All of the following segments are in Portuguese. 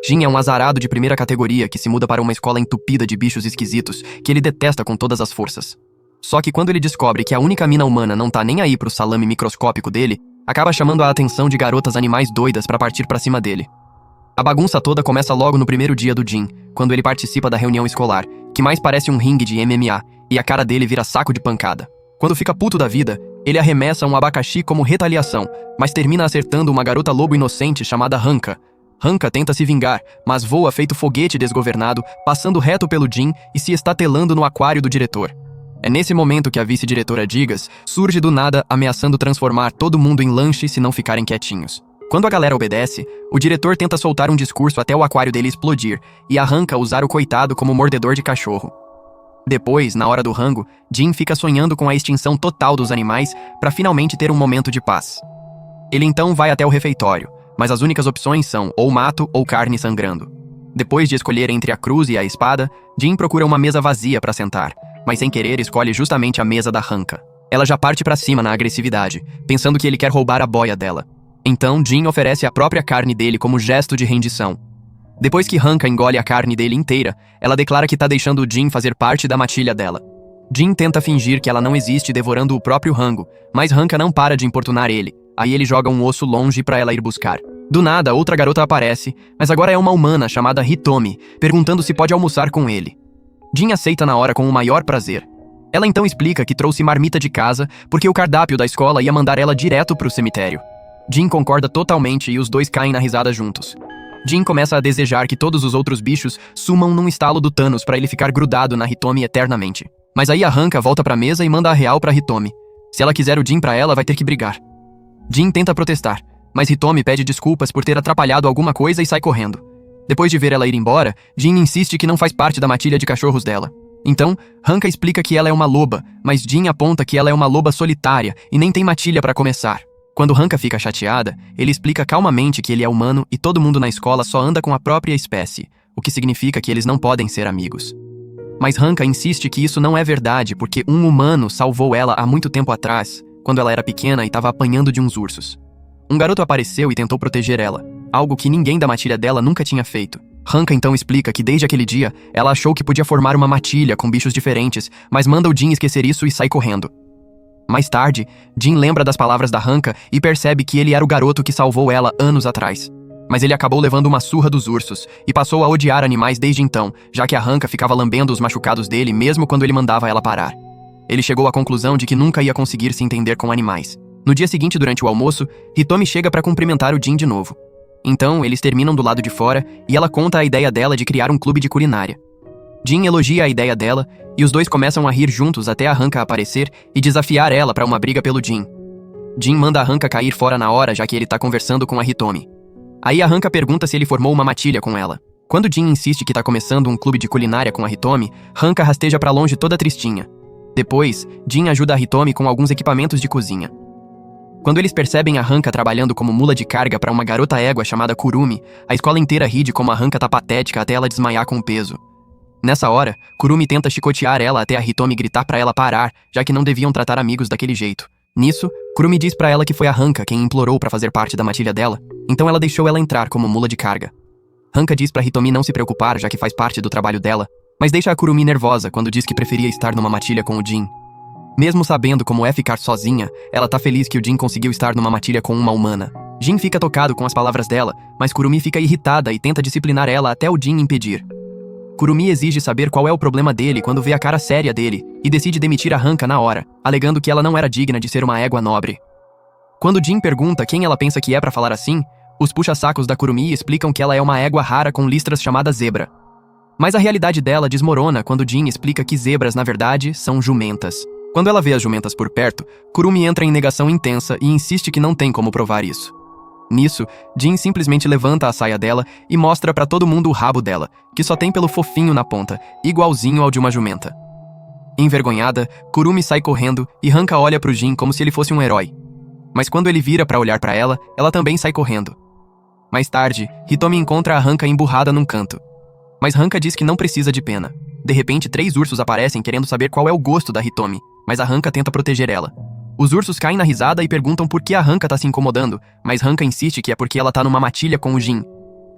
Jin é um azarado de primeira categoria que se muda para uma escola entupida de bichos esquisitos que ele detesta com todas as forças. Só que quando ele descobre que a única mina humana não tá nem aí pro salame microscópico dele, acaba chamando a atenção de garotas animais doidas pra partir pra cima dele. A bagunça toda começa logo no primeiro dia do Jin, quando ele participa da reunião escolar, que mais parece um ringue de MMA, e a cara dele vira saco de pancada. Quando fica puto da vida, ele arremessa um abacaxi como retaliação, mas termina acertando uma garota lobo inocente chamada Hanka. Hanka tenta se vingar, mas voa feito foguete desgovernado, passando reto pelo Jin e se estatelando no aquário do diretor. É nesse momento que a vice-diretora Digas surge do nada ameaçando transformar todo mundo em lanche se não ficarem quietinhos. Quando a galera obedece, o diretor tenta soltar um discurso até o aquário dele explodir e a Hanka usar o coitado como mordedor de cachorro. Depois, na hora do rango, Jin fica sonhando com a extinção total dos animais para finalmente ter um momento de paz. Ele então vai até o refeitório, mas as únicas opções são ou mato ou carne sangrando. Depois de escolher entre a cruz e a espada, Jin procura uma mesa vazia para sentar, mas sem querer escolhe justamente a mesa da Hanka. Ela já parte pra cima na agressividade, pensando que ele quer roubar a boia dela. Então, Jin oferece a própria carne dele como gesto de rendição. Depois que Hanka engole a carne dele inteira, ela declara que tá deixando Jin fazer parte da matilha dela. Jin tenta fingir que ela não existe devorando o próprio rango, mas Hanka não para de importunar ele. Aí ele joga um osso longe pra ela ir buscar. Do nada, outra garota aparece, mas agora é uma humana chamada Hitomi, perguntando se pode almoçar com ele. Jin aceita na hora com o maior prazer. Ela então explica que trouxe marmita de casa porque o cardápio da escola ia mandar ela direto pro cemitério. Jin concorda totalmente e os dois caem na risada juntos. Jin começa a desejar que todos os outros bichos sumam num estalo do Thanos pra ele ficar grudado na Hitomi eternamente. Mas aí a Hanka volta pra mesa e manda a real pra Hitomi. Se ela quiser o Jin pra ela, vai ter que brigar. Jin tenta protestar, mas Hitomi pede desculpas por ter atrapalhado alguma coisa e sai correndo. Depois de ver ela ir embora, Jin insiste que não faz parte da matilha de cachorros dela. Então, Hanka explica que ela é uma loba, mas Jin aponta que ela é uma loba solitária e nem tem matilha pra começar. Quando Hanka fica chateada, ele explica calmamente que ele é humano e todo mundo na escola só anda com a própria espécie, o que significa que eles não podem ser amigos. Mas Hanka insiste que isso não é verdade porque um humano salvou ela há muito tempo atrás, quando ela era pequena e estava apanhando de uns ursos. Um garoto apareceu e tentou proteger ela, algo que ninguém da matilha dela nunca tinha feito. Hanka então explica que desde aquele dia, ela achou que podia formar uma matilha com bichos diferentes, mas manda o Jin esquecer isso e sai correndo. Mais tarde, Jin lembra das palavras da Hanka e percebe que ele era o garoto que salvou ela anos atrás. Mas ele acabou levando uma surra dos ursos e passou a odiar animais desde então, já que a Hanka ficava lambendo os machucados dele mesmo quando ele mandava ela parar. Ele chegou à conclusão de que nunca ia conseguir se entender com animais. No dia seguinte, durante o almoço, Hitomi chega para cumprimentar o Jin de novo. Então, eles terminam do lado de fora e ela conta a ideia dela de criar um clube de culinária. Jin elogia a ideia dela e os dois começam a rir juntos até a Hanka aparecer e desafiar ela para uma briga pelo Jin. Jin manda a Hanka cair fora na hora, já que ele tá conversando com a Hitomi. Aí a Hanka pergunta se ele formou uma matilha com ela. Quando Jin insiste que tá começando um clube de culinária com a Hitomi, Hanka rasteja pra longe toda tristinha. Depois, Jin ajuda a Hitomi com alguns equipamentos de cozinha. Quando eles percebem a Hanka trabalhando como mula de carga para uma garota égua chamada Kurumi, a escola inteira ri de como a Hanka tá patética até ela desmaiar com o peso. Nessa hora, Kurumi tenta chicotear ela até a Hitomi gritar pra ela parar, já que não deviam tratar amigos daquele jeito. Nisso, Kurumi diz pra ela que foi a Hanka quem implorou pra fazer parte da matilha dela, então ela deixou ela entrar como mula de carga. Hanka diz pra Hitomi não se preocupar, já que faz parte do trabalho dela, mas deixa a Kurumi nervosa quando diz que preferia estar numa matilha com o Jin. Mesmo sabendo como é ficar sozinha, ela tá feliz que o Jin conseguiu estar numa matilha com uma humana. Jin fica tocado com as palavras dela, mas Kurumi fica irritada e tenta disciplinar ela até o Jin impedir. Kurumi exige saber qual é o problema dele quando vê a cara séria dele e decide demitir a Hanka na hora, alegando que ela não era digna de ser uma égua nobre. Quando Jin pergunta quem ela pensa que é pra falar assim, os puxa-sacos da Kurumi explicam que ela é uma égua rara com listras chamada zebra. Mas a realidade dela desmorona quando Jin explica que zebras, na verdade, são jumentas. Quando ela vê as jumentas por perto, Kurumi entra em negação intensa e insiste que não tem como provar isso. Nisso, Jin simplesmente levanta a saia dela e mostra pra todo mundo o rabo dela, que só tem pelo fofinho na ponta, igualzinho ao de uma jumenta. Envergonhada, Kurumi sai correndo e Hanka olha pro Jin como se ele fosse um herói. Mas quando ele vira pra olhar pra ela, ela também sai correndo. Mais tarde, Hitomi encontra a Hanka emburrada num canto. Mas Hanka diz que não precisa de pena. De repente, 3 ursos aparecem querendo saber qual é o gosto da Hitomi, mas a Hanka tenta proteger ela. Os ursos caem na risada e perguntam por que a Hanka tá se incomodando, mas Hanka insiste que é porque ela tá numa matilha com o Jin.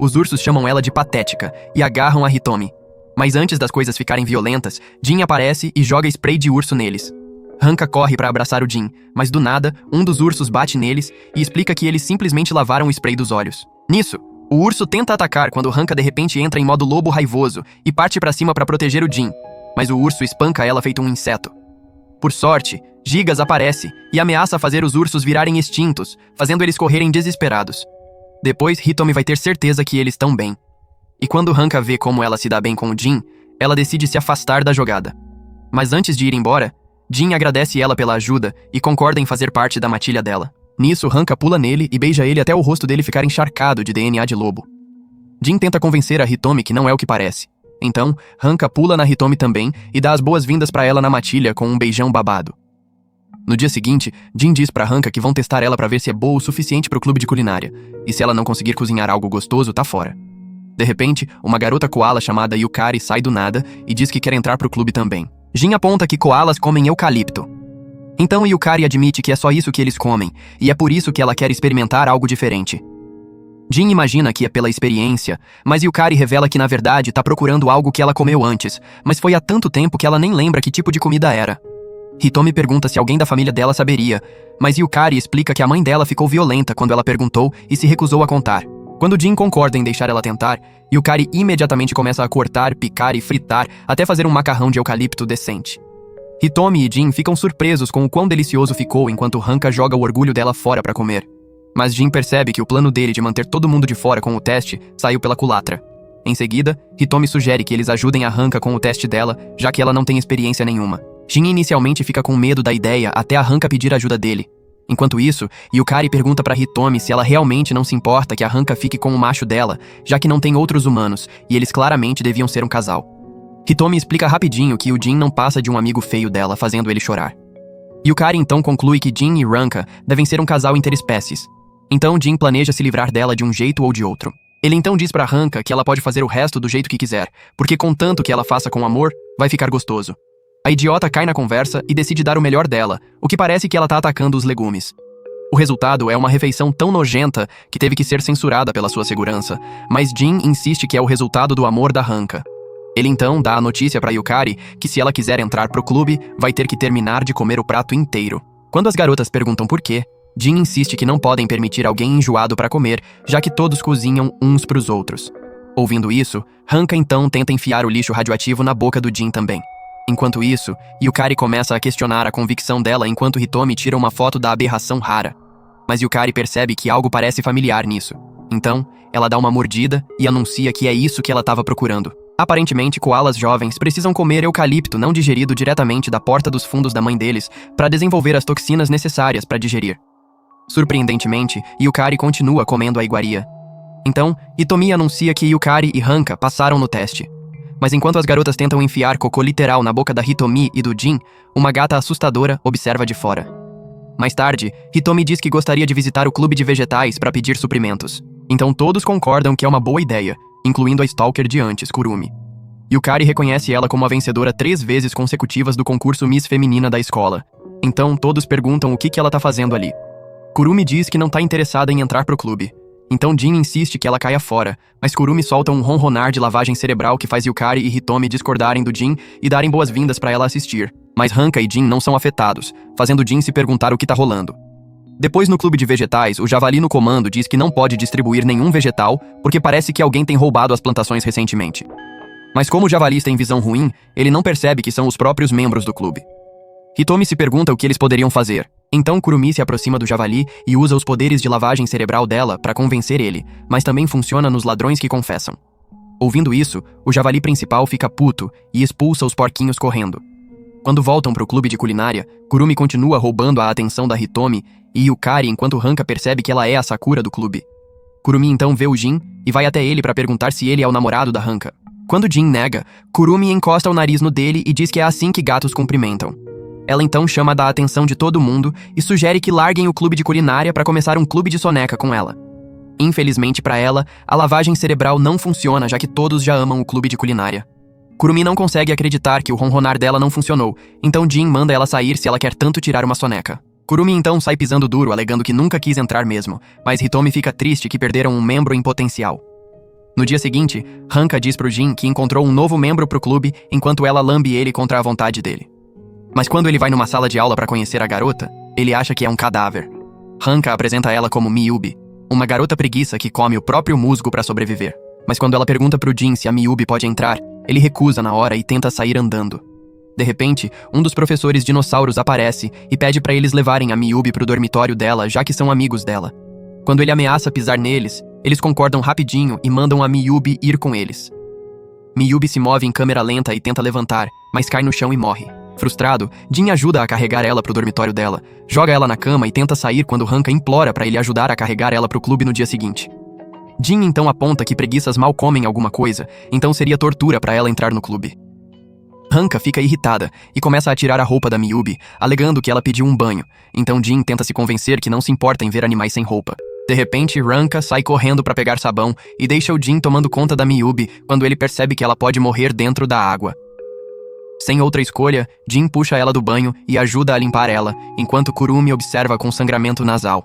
os ursos chamam ela de patética e agarram a Hitomi. Mas antes das coisas ficarem violentas, Jin aparece e joga spray de urso neles. Hanka corre para abraçar o Jin, mas do nada, um dos ursos bate neles e explica que eles simplesmente lavaram o spray dos olhos. Nisso, o urso tenta atacar quando Hanka de repente entra em modo lobo raivoso e parte para cima para proteger o Jin, mas o urso espanca ela feito um inseto. Por sorte, Gigas aparece e ameaça fazer os ursos virarem extintos, fazendo eles correrem desesperados. Depois, Hitomi vai ter certeza que eles estão bem. E quando Hanka vê como ela se dá bem com o Jin, ela decide se afastar da jogada. Mas antes de ir embora, Jin agradece ela pela ajuda e concorda em fazer parte da matilha dela. Nisso, Hanka pula nele e beija ele até o rosto dele ficar encharcado de DNA de lobo. Jin tenta convencer a Hitomi que não é o que parece. Então, Hanka pula na Hitomi também e dá as boas-vindas pra ela na matilha com um beijão babado. No dia seguinte, Jin diz pra Hanka que vão testar ela pra ver se é boa o suficiente pro clube de culinária, e se ela não conseguir cozinhar algo gostoso, tá fora. De repente, uma garota koala chamada Yukari sai do nada e diz que quer entrar pro clube também. Jin aponta que koalas comem eucalipto. Então Yukari admite que é só isso que eles comem, e é por isso que ela quer experimentar algo diferente. Jin imagina que é pela experiência, mas Yukari revela que na verdade tá procurando algo que ela comeu antes, mas foi há tanto tempo que ela nem lembra que tipo de comida era. Hitomi pergunta se alguém da família dela saberia, mas Yukari explica que a mãe dela ficou violenta quando ela perguntou e se recusou a contar. Quando Jin concorda em deixar ela tentar, Yukari imediatamente começa a cortar, picar e fritar até fazer um macarrão de eucalipto decente. Hitomi e Jin ficam surpresos com o quão delicioso ficou enquanto Hanka joga o orgulho dela fora pra comer. Mas Jin percebe que o plano dele de manter todo mundo de fora com o teste saiu pela culatra. Em seguida, Hitomi sugere que eles ajudem a Hanka com o teste dela, já que ela não tem experiência nenhuma. Jin inicialmente fica com medo da ideia até a Hanka pedir ajuda dele. Enquanto isso, Yukari pergunta pra Hitomi se ela realmente não se importa que a Hanka fique com o macho dela, já que não tem outros humanos, e eles claramente deviam ser um casal. Hitomi explica rapidinho que o Jin não passa de um amigo feio dela, fazendo ele chorar. Yukari então conclui que Jin e Hanka devem ser um casal interespécies. Então Jin planeja se livrar dela de um jeito ou de outro. Ele então diz pra Hanka que ela pode fazer o resto do jeito que quiser, porque contanto que ela faça com amor, vai ficar gostoso. A idiota cai na conversa e decide dar o melhor dela, o que parece que ela tá atacando os legumes. O resultado é uma refeição tão nojenta que teve que ser censurada pela sua segurança, mas Jin insiste que é o resultado do amor da Hanka. Ele então dá a notícia pra Yukari que se ela quiser entrar pro clube, vai ter que terminar de comer o prato inteiro. Quando as garotas perguntam por quê, Jin insiste que não podem permitir alguém enjoado pra comer, já que todos cozinham uns pros outros. Ouvindo isso, Hanka então tenta enfiar o lixo radioativo na boca do Jin também. Enquanto isso, Yukari começa a questionar a convicção dela enquanto Hitomi tira uma foto da aberração rara. Mas Yukari percebe que algo parece familiar nisso. Então, ela dá uma mordida e anuncia que é isso que ela estava procurando. Aparentemente, koalas jovens precisam comer eucalipto não digerido diretamente da porta dos fundos da mãe deles para desenvolver as toxinas necessárias para digerir. Surpreendentemente, Yukari continua comendo a iguaria. Então, Hitomi anuncia que Yukari e Hanka passaram no teste. Mas enquanto as garotas tentam enfiar cocô literal na boca da Hitomi e do Jin, uma gata assustadora observa de fora. Mais tarde, Hitomi diz que gostaria de visitar o clube de vegetais para pedir suprimentos. Então todos concordam que é uma boa ideia, incluindo a stalker de antes, Kurumi. Yukari reconhece ela como a vencedora 3 vezes consecutivas do concurso Miss Feminina da escola. Então todos perguntam o que ela tá fazendo ali. Kurumi diz que não tá interessada em entrar pro clube. Então Jin insiste que ela caia fora, mas Kurumi solta um ronronar de lavagem cerebral que faz Yukari e Hitomi discordarem do Jin e darem boas-vindas pra ela assistir. Mas Hanka e Jin não são afetados, fazendo Jin se perguntar o que tá rolando. Depois no clube de vegetais, o javali no comando diz que não pode distribuir nenhum vegetal porque parece que alguém tem roubado as plantações recentemente. Mas como o javali tem visão ruim, ele não percebe que são os próprios membros do clube. Hitomi se pergunta o que eles poderiam fazer. Então Kurumi se aproxima do javali e usa os poderes de lavagem cerebral dela para convencer ele, mas também funciona nos ladrões que confessam. Ouvindo isso, o javali principal fica puto e expulsa os porquinhos correndo. Quando voltam pro clube de culinária, Kurumi continua roubando a atenção da Hitomi e Yukari enquanto Hanka percebe que ela é a Sakura do clube. Kurumi então vê o Jin e vai até ele para perguntar se ele é o namorado da Hanka. Quando Jin nega, Kurumi encosta o nariz no dele e diz que é assim que gatos cumprimentam. Ela então chama a atenção de todo mundo e sugere que larguem o clube de culinária para começar um clube de soneca com ela. Infelizmente para ela, a lavagem cerebral não funciona já que todos já amam o clube de culinária. Kurumi não consegue acreditar que o ronronar dela não funcionou, então Jin manda ela sair se ela quer tanto tirar uma soneca. Kurumi então sai pisando duro alegando que nunca quis entrar mesmo, mas Hitomi fica triste que perderam um membro em potencial. No dia seguinte, Hanka diz pro Jin que encontrou um novo membro pro clube enquanto ela lambe ele contra a vontade dele. Mas quando ele vai numa sala de aula para conhecer a garota, ele acha que é um cadáver. Hanka apresenta ela como Miyubi, uma garota preguiça que come o próprio musgo para sobreviver. Mas quando ela pergunta pro Jin se a Miyubi pode entrar, ele recusa na hora e tenta sair andando. De repente, um dos professores dinossauros aparece e pede para eles levarem a Miyubi pro dormitório dela, já que são amigos dela. Quando ele ameaça pisar neles, eles concordam rapidinho e mandam a Miyubi ir com eles. Miyubi se move em câmera lenta e tenta levantar, mas cai no chão e morre. Frustrado, Jin ajuda a carregar ela pro dormitório dela, joga ela na cama e tenta sair quando Hanka implora para ele ajudar a carregar ela pro clube no dia seguinte. Jin então aponta que preguiças mal comem alguma coisa, então seria tortura para ela entrar no clube. Hanka fica irritada e começa a tirar a roupa da Miyubi, alegando que ela pediu um banho, então Jin tenta se convencer que não se importa em ver animais sem roupa. De repente, Ranka sai correndo para pegar sabão e deixa o Jin tomando conta da Miyubi quando ele percebe que ela pode morrer dentro da água. Sem outra escolha, Jin puxa ela do banho e ajuda a limpar ela, enquanto Kurumi observa com sangramento nasal.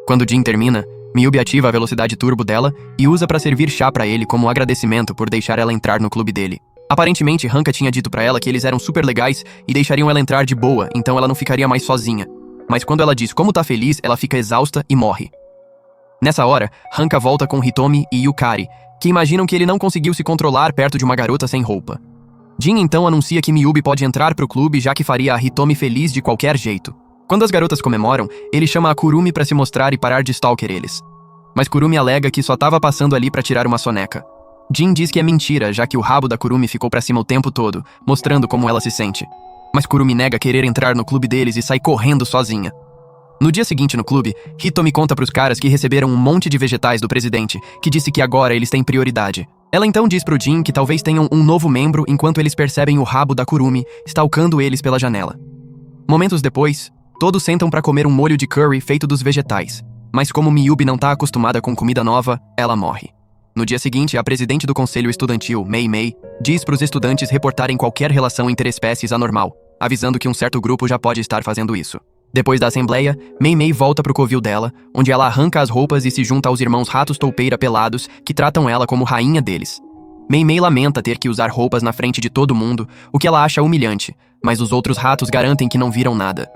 Quando Jin termina, Miyubi ativa a velocidade turbo dela e usa para servir chá para ele como agradecimento por deixar ela entrar no clube dele. Aparentemente, Hanka tinha dito pra ela que eles eram super legais e deixariam ela entrar de boa, então ela não ficaria mais sozinha. Mas quando ela diz como tá feliz, ela fica exausta e morre. Nessa hora, Hanka volta com Hitomi e Yukari, que imaginam que ele não conseguiu se controlar perto de uma garota sem roupa. Jin então anuncia que Miyubi pode entrar pro clube, já que faria a Hitomi feliz de qualquer jeito. Quando as garotas comemoram, ele chama a Kurumi pra se mostrar e parar de stalker eles. Mas Kurumi alega que só tava passando ali pra tirar uma soneca. Jin diz que é mentira, já que o rabo da Kurumi ficou pra cima o tempo todo, mostrando como ela se sente. Mas Kurumi nega querer entrar no clube deles e sai correndo sozinha. No dia seguinte no clube, Hitomi conta pros caras que receberam um monte de vegetais do presidente, que disse que agora eles têm prioridade. Ela então diz pro Jin que talvez tenham um novo membro enquanto eles percebem o rabo da Kurumi, stalkando eles pela janela. Momentos depois, todos sentam pra comer um molho de curry feito dos vegetais. Mas como Miyubi não tá acostumada com comida nova, ela morre. No dia seguinte, a presidente do conselho estudantil, Mei Mei, diz pros estudantes reportarem qualquer relação interespécies anormal, avisando que um certo grupo já pode estar fazendo isso. Depois da assembleia, Mei Mei volta pro covil dela, onde ela arranca as roupas e se junta aos irmãos ratos toupeira pelados, que tratam ela como rainha deles. Mei Mei lamenta ter que usar roupas na frente de todo mundo, o que ela acha humilhante, mas os outros ratos garantem que não viram nada.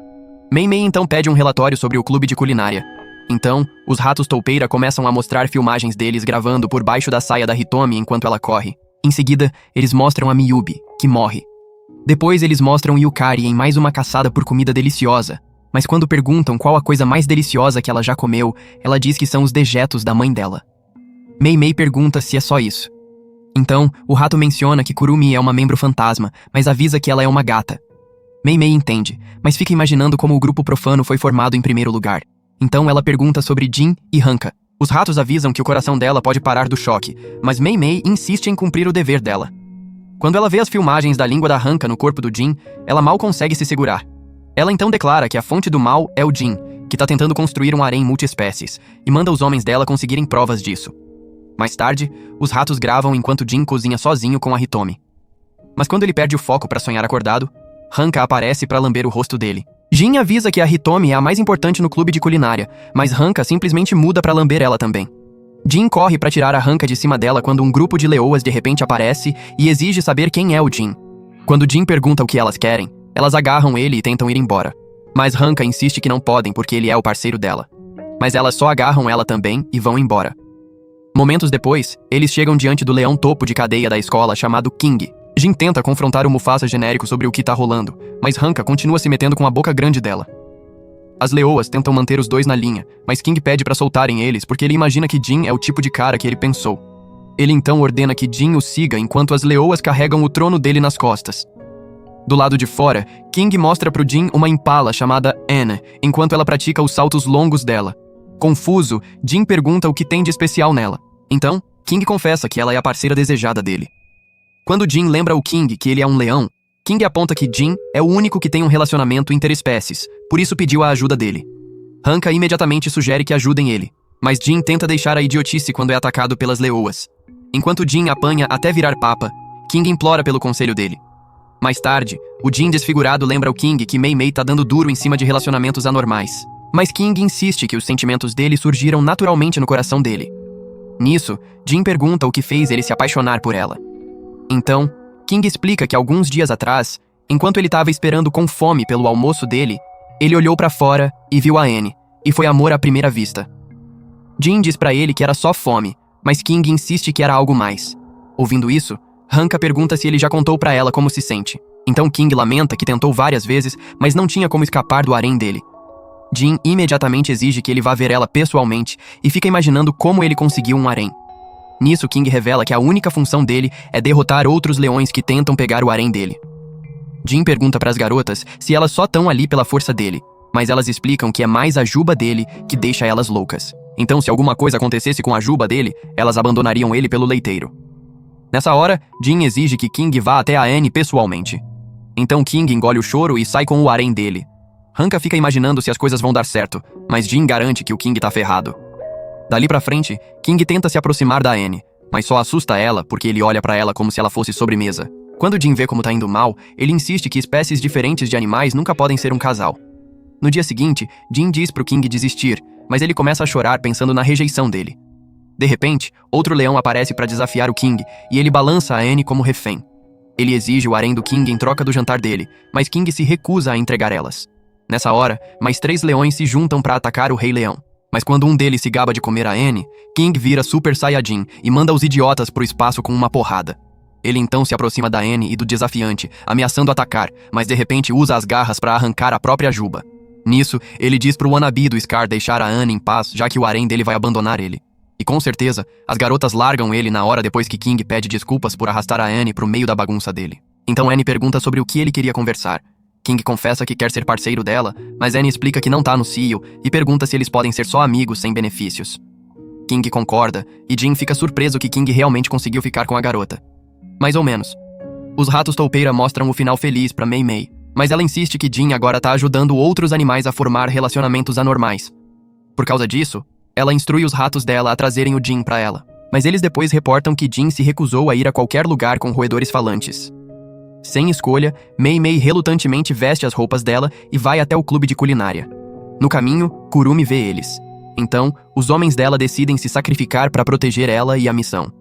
Mei Mei então pede um relatório sobre o clube de culinária. Então, os ratos toupeira começam a mostrar filmagens deles gravando por baixo da saia da Hitomi enquanto ela corre. Em seguida, eles mostram a Miyubi, que morre. Depois eles mostram Yukari em mais uma caçada por comida deliciosa. Mas quando perguntam qual a coisa mais deliciosa que ela já comeu, ela diz que são os dejetos da mãe dela. Mei Mei pergunta se é só isso. Então, o rato menciona que Kurumi é uma membro fantasma, mas avisa que ela é uma gata. Mei Mei entende, mas fica imaginando como o grupo profano foi formado em primeiro lugar. Então ela pergunta sobre Jin e Hanka. Os ratos avisam que o coração dela pode parar do choque, mas Mei Mei insiste em cumprir o dever dela. Quando ela vê as filmagens da língua da Hanka no corpo do Jin, ela mal consegue se segurar. Ela então declara que a fonte do mal é o Jin, que tá tentando construir um harém multiespécies, e manda os homens dela conseguirem provas disso. Mais tarde, os ratos gravam enquanto Jin cozinha sozinho com a Hitomi. Mas quando ele perde o foco pra sonhar acordado, Hanka aparece pra lamber o rosto dele. Jin avisa que a Hitomi é a mais importante no clube de culinária, mas Hanka simplesmente muda pra lamber ela também. Jin corre pra tirar a Hanka de cima dela quando um grupo de leoas de repente aparece e exige saber quem é o Jin. Quando Jin pergunta o que elas querem, elas agarram ele e tentam ir embora. Mas Hanka insiste que não podem porque ele é o parceiro dela. Mas elas só agarram ela também e vão embora. Momentos depois, eles chegam diante do leão topo de cadeia da escola chamado King. Jin tenta confrontar o Mufasa genérico sobre o que tá rolando, mas Hanka continua se metendo com a boca grande dela. As leoas tentam manter os dois na linha, mas King pede pra soltarem eles porque ele imagina que Jin é o tipo de cara que ele pensou. Ele então ordena que Jin o siga enquanto as leoas carregam o trono dele nas costas. Do lado de fora, King mostra pro Jin uma impala chamada Anna, enquanto ela pratica os saltos longos dela. Confuso, Jin pergunta o que tem de especial nela. Então, King confessa que ela é a parceira desejada dele. Quando Jin lembra o King que ele é um leão, King aponta que Jin é o único que tem um relacionamento interespécies, por isso pediu a ajuda dele. Hanka imediatamente sugere que ajudem ele, mas Jin tenta deixar a idiotice quando é atacado pelas leoas. Enquanto Jin apanha até virar papa, King implora pelo conselho dele. Mais tarde, o Jin desfigurado lembra ao King que Mei Mei tá dando duro em cima de relacionamentos anormais. Mas King insiste que os sentimentos dele surgiram naturalmente no coração dele. Nisso, Jin pergunta o que fez ele se apaixonar por ela. Então, King explica que alguns dias atrás, enquanto ele estava esperando com fome pelo almoço dele, ele olhou para fora e viu a Anne, e foi amor à primeira vista. Jin diz para ele que era só fome, mas King insiste que era algo mais. Ouvindo isso, Hanka pergunta se ele já contou para ela como se sente. Então King lamenta que tentou várias vezes, mas não tinha como escapar do harém dele. Jin imediatamente exige que ele vá ver ela pessoalmente e fica imaginando como ele conseguiu um harém. Nisso, King revela que a única função dele é derrotar outros leões que tentam pegar o harém dele. Jin pergunta para as garotas se elas só estão ali pela força dele, mas elas explicam que é mais a juba dele que deixa elas loucas. Então, se alguma coisa acontecesse com a juba dele, elas abandonariam ele pelo leiteiro. Nessa hora, Jin exige que King vá até a Anne pessoalmente. Então King engole o choro e sai com o harém dele. Hanka fica imaginando se as coisas vão dar certo, mas Jin garante que o King tá ferrado. Dali pra frente, King tenta se aproximar da Anne, mas só assusta ela porque ele olha pra ela como se ela fosse sobremesa. Quando Jin vê como tá indo mal, ele insiste que espécies diferentes de animais nunca podem ser um casal. No dia seguinte, Jin diz pro King desistir, mas ele começa a chorar pensando na rejeição dele. De repente, outro leão aparece pra desafiar o King e ele balança a Anne como refém. Ele exige o harém do King em troca do jantar dele, mas King se recusa a entregar elas. Nessa hora, mais 3 leões se juntam pra atacar o Rei Leão. Mas quando um deles se gaba de comer a Anne, King vira Super Saiyajin e manda os idiotas pro espaço com uma porrada. Ele então se aproxima da Anne e do desafiante, ameaçando atacar, mas de repente usa as garras pra arrancar a própria juba. Nisso, ele diz pro wannabe do Scar deixar a Anne em paz, já que o harém dele vai abandonar ele. E com certeza, as garotas largam ele na hora depois que King pede desculpas por arrastar a Anne pro meio da bagunça dele. Então Anne pergunta sobre o que ele queria conversar. King confessa que quer ser parceiro dela, mas Anne explica que não tá no cio e pergunta se eles podem ser só amigos sem benefícios. King concorda e Jin fica surpreso que King realmente conseguiu ficar com a garota. Mais ou menos. Os ratos toupeira mostram o final feliz pra Mei Mei, mas ela insiste que Jin agora tá ajudando outros animais a formar relacionamentos anormais. Por causa disso, ela instrui os ratos dela a trazerem o Jin pra ela, mas eles depois reportam que Jin se recusou a ir a qualquer lugar com roedores falantes. Sem escolha, Mei Mei relutantemente veste as roupas dela e vai até o clube de culinária. No caminho, Kurumi vê eles. Então, os homens dela decidem se sacrificar para proteger ela e a missão.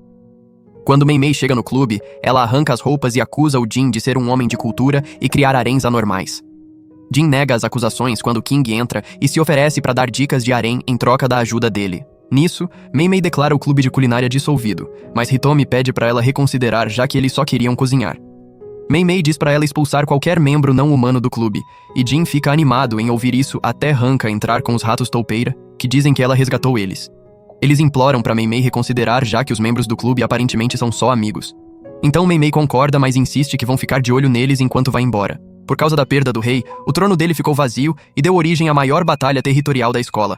Quando Mei Mei chega no clube, ela arranca as roupas e acusa o Jin de ser um homem de cultura e criar haréns anormais. Jin nega as acusações quando King entra e se oferece para dar dicas de harém em troca da ajuda dele. Nisso, Mei Mei declara o clube de culinária dissolvido, mas Hitomi pede para ela reconsiderar já que eles só queriam cozinhar. Mei Mei diz pra ela expulsar qualquer membro não humano do clube, e Jin fica animado em ouvir isso até Hanka entrar com os ratos toupeira, que dizem que ela resgatou eles. Eles imploram pra Mei Mei reconsiderar já que os membros do clube aparentemente são só amigos. Então Mei Mei concorda, mas insiste que vão ficar de olho neles enquanto vai embora. Por causa da perda do rei, o trono dele ficou vazio e deu origem à maior batalha territorial da escola.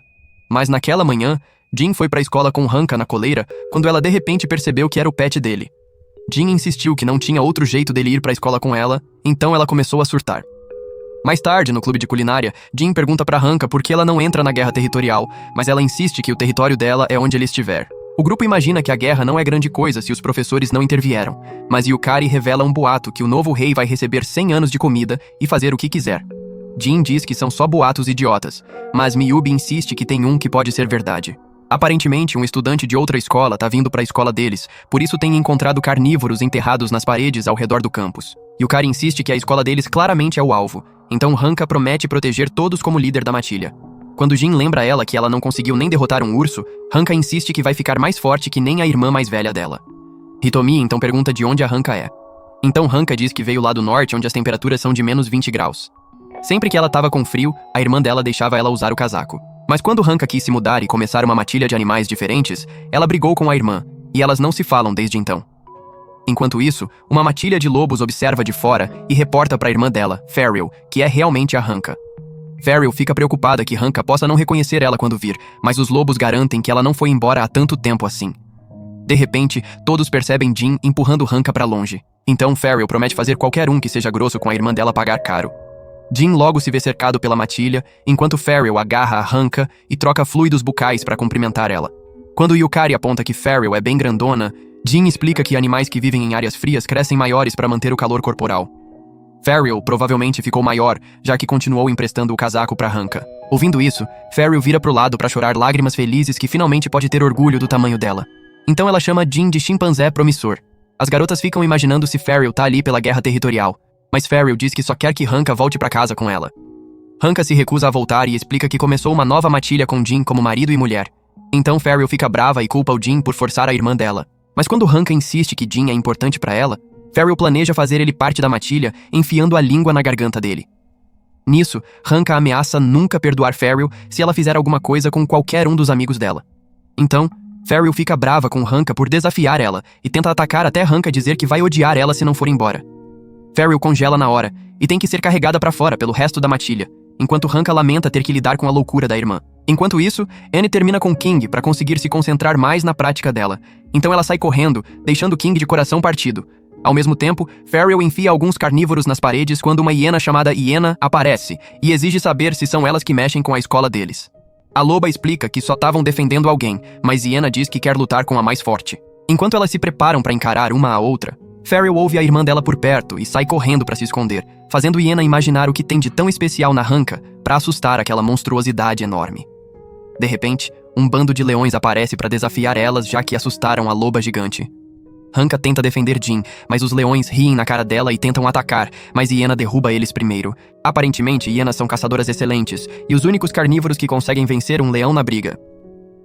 Mas naquela manhã, Jin foi pra escola com Hanka na coleira, quando ela de repente percebeu que era o pet dele. Jin insistiu que não tinha outro jeito dele ir pra escola com ela, então ela começou a surtar. Mais tarde, no clube de culinária, Jin pergunta pra Hanka por que ela não entra na guerra territorial, mas ela insiste que o território dela é onde ele estiver. O grupo imagina que a guerra não é grande coisa se os professores não intervieram, mas Yukari revela um boato que o novo rei vai receber 100 anos de comida e fazer o que quiser. Jin diz que são só boatos idiotas, mas Miyubi insiste que tem um que pode ser verdade. Aparentemente, um estudante de outra escola tá vindo pra escola deles, por isso tem encontrado carnívoros enterrados nas paredes ao redor do campus. Yukari insiste que a escola deles claramente é o alvo, então Hanka promete proteger todos como líder da matilha. Quando Jin lembra ela que ela não conseguiu nem derrotar um urso, Hanka insiste que vai ficar mais forte que nem a irmã mais velha dela. Hitomi então pergunta de onde a Hanka é. Então Hanka diz que veio lá do norte, onde as temperaturas são de menos 20 graus. Sempre que ela tava com frio, a irmã dela deixava ela usar o casaco. Mas quando Hanka quis se mudar e começar uma matilha de animais diferentes, ela brigou com a irmã, e elas não se falam desde então. Enquanto isso, uma matilha de lobos observa de fora e reporta pra irmã dela, Farrell, que é realmente a Hanka. Farrell fica preocupada que Hanka possa não reconhecer ela quando vir, mas os lobos garantem que ela não foi embora há tanto tempo assim. De repente, todos percebem Jin empurrando Hanka pra longe. Então Farrell promete fazer qualquer um que seja grosso com a irmã dela pagar caro. Jin logo se vê cercado pela matilha, enquanto Farrell agarra a Hanka e troca fluidos bucais para cumprimentar ela. Quando Yukari aponta que Farrell é bem grandona, Jin explica que animais que vivem em áreas frias crescem maiores para manter o calor corporal. Farrell provavelmente ficou maior, já que continuou emprestando o casaco para Hanka. Ouvindo isso, Farrell vira pro lado para chorar lágrimas felizes que finalmente pode ter orgulho do tamanho dela. Então ela chama Jin de chimpanzé promissor. As garotas ficam imaginando se Farrell tá ali pela guerra territorial, mas Farrell diz que só quer que Hanka volte pra casa com ela. Hanka se recusa a voltar e explica que começou uma nova matilha com Jin como marido e mulher. Então Farrell fica brava e culpa o Jin por forçar a irmã dela. Mas quando Hanka insiste que Jin é importante pra ela, Farrell planeja fazer ele parte da matilha, enfiando a língua na garganta dele. Nisso, Hanka ameaça nunca perdoar Farrell se ela fizer alguma coisa com qualquer um dos amigos dela. Então, Farrell fica brava com Hanka por desafiar ela e tenta atacar até Hanka dizer que vai odiar ela se não for embora. Farrell congela na hora e tem que ser carregada pra fora pelo resto da matilha, enquanto Hanka lamenta ter que lidar com a loucura da irmã. Enquanto isso, Anne termina com King pra conseguir se concentrar mais na prática dela. Então ela sai correndo, deixando King de coração partido. Ao mesmo tempo, Farrell enfia alguns carnívoros nas paredes quando uma hiena chamada Hiena aparece e exige saber se são elas que mexem com a escola deles. A loba explica que só estavam defendendo alguém, mas Hiena diz que quer lutar com a mais forte. Enquanto elas se preparam para encarar uma a outra, Farrell ouve a irmã dela por perto e sai correndo para se esconder, fazendo Hiena imaginar o que tem de tão especial na Hanka para assustar aquela monstruosidade enorme. De repente, um bando de leões aparece para desafiar elas, já que assustaram a loba gigante. Hanka tenta defender Jin, mas os leões riem na cara dela e tentam atacar, mas Hiena derruba eles primeiro. Aparentemente, hienas são caçadoras excelentes e os únicos carnívoros que conseguem vencer um leão na briga.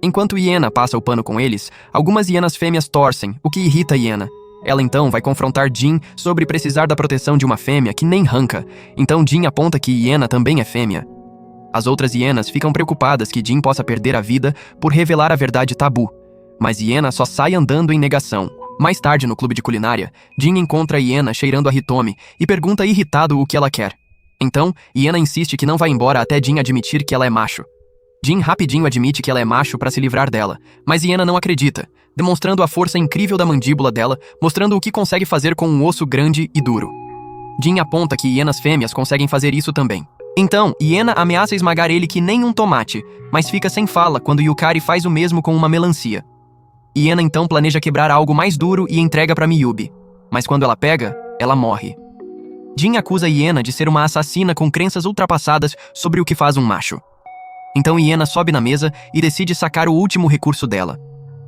Enquanto Hiena passa o pano com eles, algumas hienas fêmeas torcem, o que irrita Hiena. Ela então vai confrontar Jin sobre precisar da proteção de uma fêmea que nem Hanka, então Jin aponta que Hiena também é fêmea. As outras hienas ficam preocupadas que Jin possa perder a vida por revelar a verdade tabu, mas Hiena só sai andando em negação. Mais tarde, no clube de culinária, Jin encontra Hiena cheirando a Hitomi e pergunta irritado o que ela quer. Então, Hiena insiste que não vai embora até Jin admitir que ela é macho. Jin rapidinho admite que ela é macho para se livrar dela, mas Hiena não acredita, demonstrando a força incrível da mandíbula dela, mostrando o que consegue fazer com um osso grande e duro. Jin aponta que hienas fêmeas conseguem fazer isso também. Então, Hiena ameaça esmagar ele que nem um tomate, mas fica sem fala quando Yukari faz o mesmo com uma melancia. Hiena então planeja quebrar algo mais duro e entrega para Miyubi, mas quando ela pega, ela morre. Jin acusa Hiena de ser uma assassina com crenças ultrapassadas sobre o que faz um macho. Então Hiena sobe na mesa e decide sacar o último recurso dela.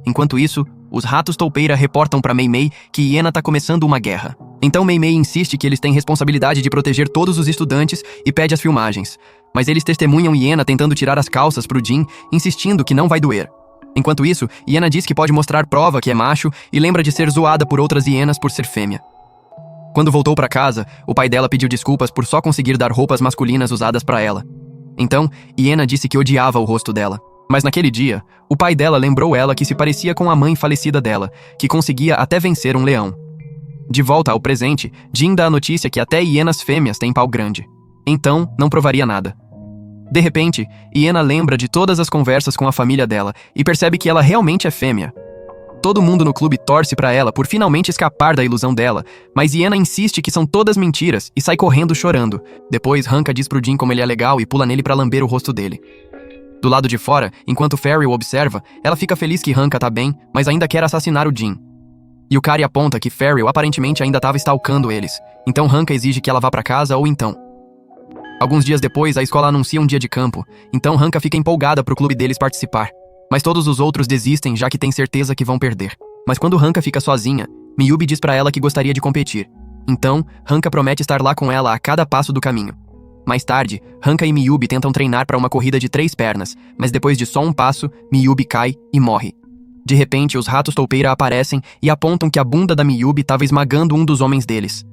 Enquanto isso, os ratos toupeira reportam para Mei Mei que Hiena tá começando uma guerra. Então Mei Mei insiste que eles têm responsabilidade de proteger todos os estudantes e pede as filmagens. Mas eles testemunham Hiena tentando tirar as calças pro Jin, insistindo que não vai doer. Enquanto isso, Hiena diz que pode mostrar prova que é macho e lembra de ser zoada por outras hienas por ser fêmea. Quando voltou para casa, o pai dela pediu desculpas por só conseguir dar roupas masculinas usadas para ela. Então, Hiena disse que odiava o rosto dela. Mas naquele dia, o pai dela lembrou ela que se parecia com a mãe falecida dela, que conseguia até vencer um leão. De volta ao presente, Jin dá a notícia que até hienas fêmeas têm pau grande. Então, não provaria nada. De repente, Hiena lembra de todas as conversas com a família dela e percebe que ela realmente é fêmea. Todo mundo no clube torce pra ela por finalmente escapar da ilusão dela, mas Hiena insiste que são todas mentiras e sai correndo chorando. Depois, Hanka diz pro Jin como ele é legal e pula nele pra lamber o rosto dele. Do lado de fora, enquanto Farrell observa, ela fica feliz que Hanka tá bem, mas ainda quer assassinar o Jin. Yukari aponta que Farrell aparentemente ainda estava stalkando eles, então Hanka exige que ela vá pra casa ou então. Alguns dias depois, a escola anuncia um dia de campo, então Hanka fica empolgada pro clube deles participar. Mas todos os outros desistem, já que tem certeza que vão perder. Mas quando Hanka fica sozinha, Miyubi diz pra ela que gostaria de competir. Então, Hanka promete estar lá com ela a cada passo do caminho. Mais tarde, Hanka e Miyubi tentam treinar para uma corrida de 3 pernas, mas depois de só um passo, Miyubi cai e morre. De repente, os ratos toupeira aparecem e apontam que a bunda da Miyubi estava esmagando um dos homens deles.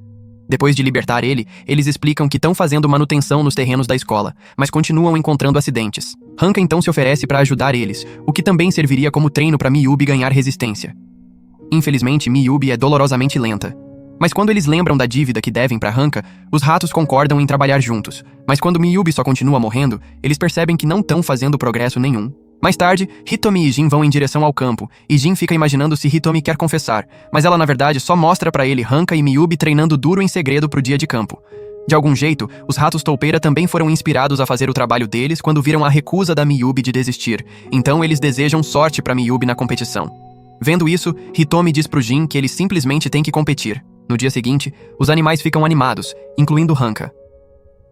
Depois de libertar ele, eles explicam que estão fazendo manutenção nos terrenos da escola, mas continuam encontrando acidentes. Hanka então se oferece para ajudar eles, o que também serviria como treino para Miyubi ganhar resistência. Infelizmente, Miyubi é dolorosamente lenta. Mas quando eles lembram da dívida que devem para Hanka, os ratos concordam em trabalhar juntos. Mas quando Miyubi só continua morrendo, eles percebem que não estão fazendo progresso nenhum. Mais tarde, Hitomi e Jin vão em direção ao campo, e Jin fica imaginando se Hitomi quer confessar, mas ela na verdade só mostra pra ele Hanka e Miyubi treinando duro em segredo pro dia de campo. De algum jeito, os ratos toupeira também foram inspirados a fazer o trabalho deles quando viram a recusa da Miyubi de desistir, então eles desejam sorte pra Miyubi na competição. Vendo isso, Hitomi diz pro Jin que ele simplesmente tem que competir. No dia seguinte, os animais ficam animados, incluindo Hanka.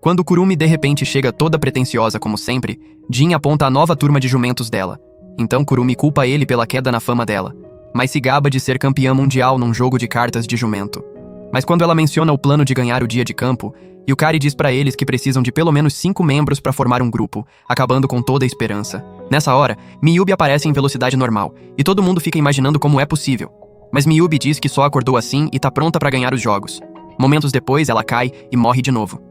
Quando Kurumi de repente chega toda pretensiosa como sempre, Jin aponta a nova turma de jumentos dela. Então Kurumi culpa ele pela queda na fama dela. mas se gaba de ser campeã mundial num jogo de cartas de jumento. Mas quando ela menciona o plano de ganhar o dia de campo, Yukari diz pra eles que precisam de pelo menos 5 membros pra formar um grupo, acabando com toda a esperança. Nessa hora, Miyubi aparece em velocidade normal, e todo mundo fica imaginando como é possível. Mas Miyubi diz que só acordou assim e tá pronta pra ganhar os jogos. Momentos depois, ela cai e morre de novo.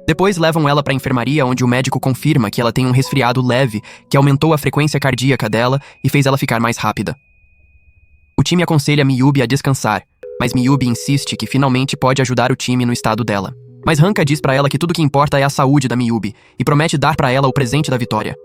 Depois levam ela pra enfermaria, onde o médico confirma que ela tem um resfriado leve, que aumentou a frequência cardíaca dela e fez ela ficar mais rápida. O time aconselha Miyubi a descansar, mas Miyubi insiste que finalmente pode ajudar o time no estado dela. Mas Hanka diz pra ela que tudo que importa é a saúde da Miyubi e promete dar pra ela o presente da vitória.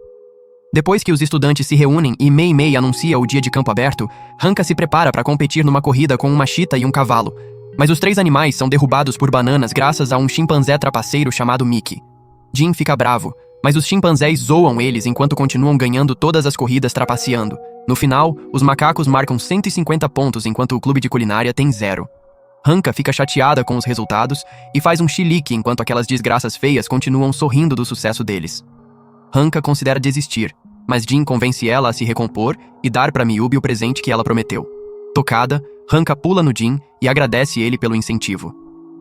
Depois que os estudantes se reúnem e Mei Mei anuncia o dia de campo aberto, Hanka se prepara para competir numa corrida com uma chita e um cavalo. Mas os 3 animais são derrubados por bananas graças a um chimpanzé trapaceiro chamado Mickey. Jin fica bravo, mas os chimpanzés zoam eles enquanto continuam ganhando todas as corridas trapaceando. No final, os macacos marcam 150 pontos enquanto o clube de culinária tem 0. Hanka fica chateada com os resultados e faz um chilique enquanto aquelas desgraças feias continuam sorrindo do sucesso deles. Hanka considera desistir, mas Jin convence ela a se recompor e dar para Miyubi o presente que ela prometeu. Tocada, Hanka pula no Jin e agradece ele pelo incentivo.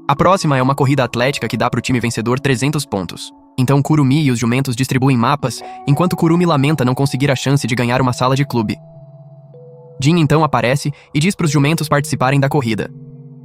A próxima é uma corrida atlética que dá pro time vencedor 300 pontos. Então Kurumi e os jumentos distribuem mapas, enquanto Kurumi lamenta não conseguir a chance de ganhar uma sala de clube. Jin então aparece e diz pros jumentos participarem da corrida.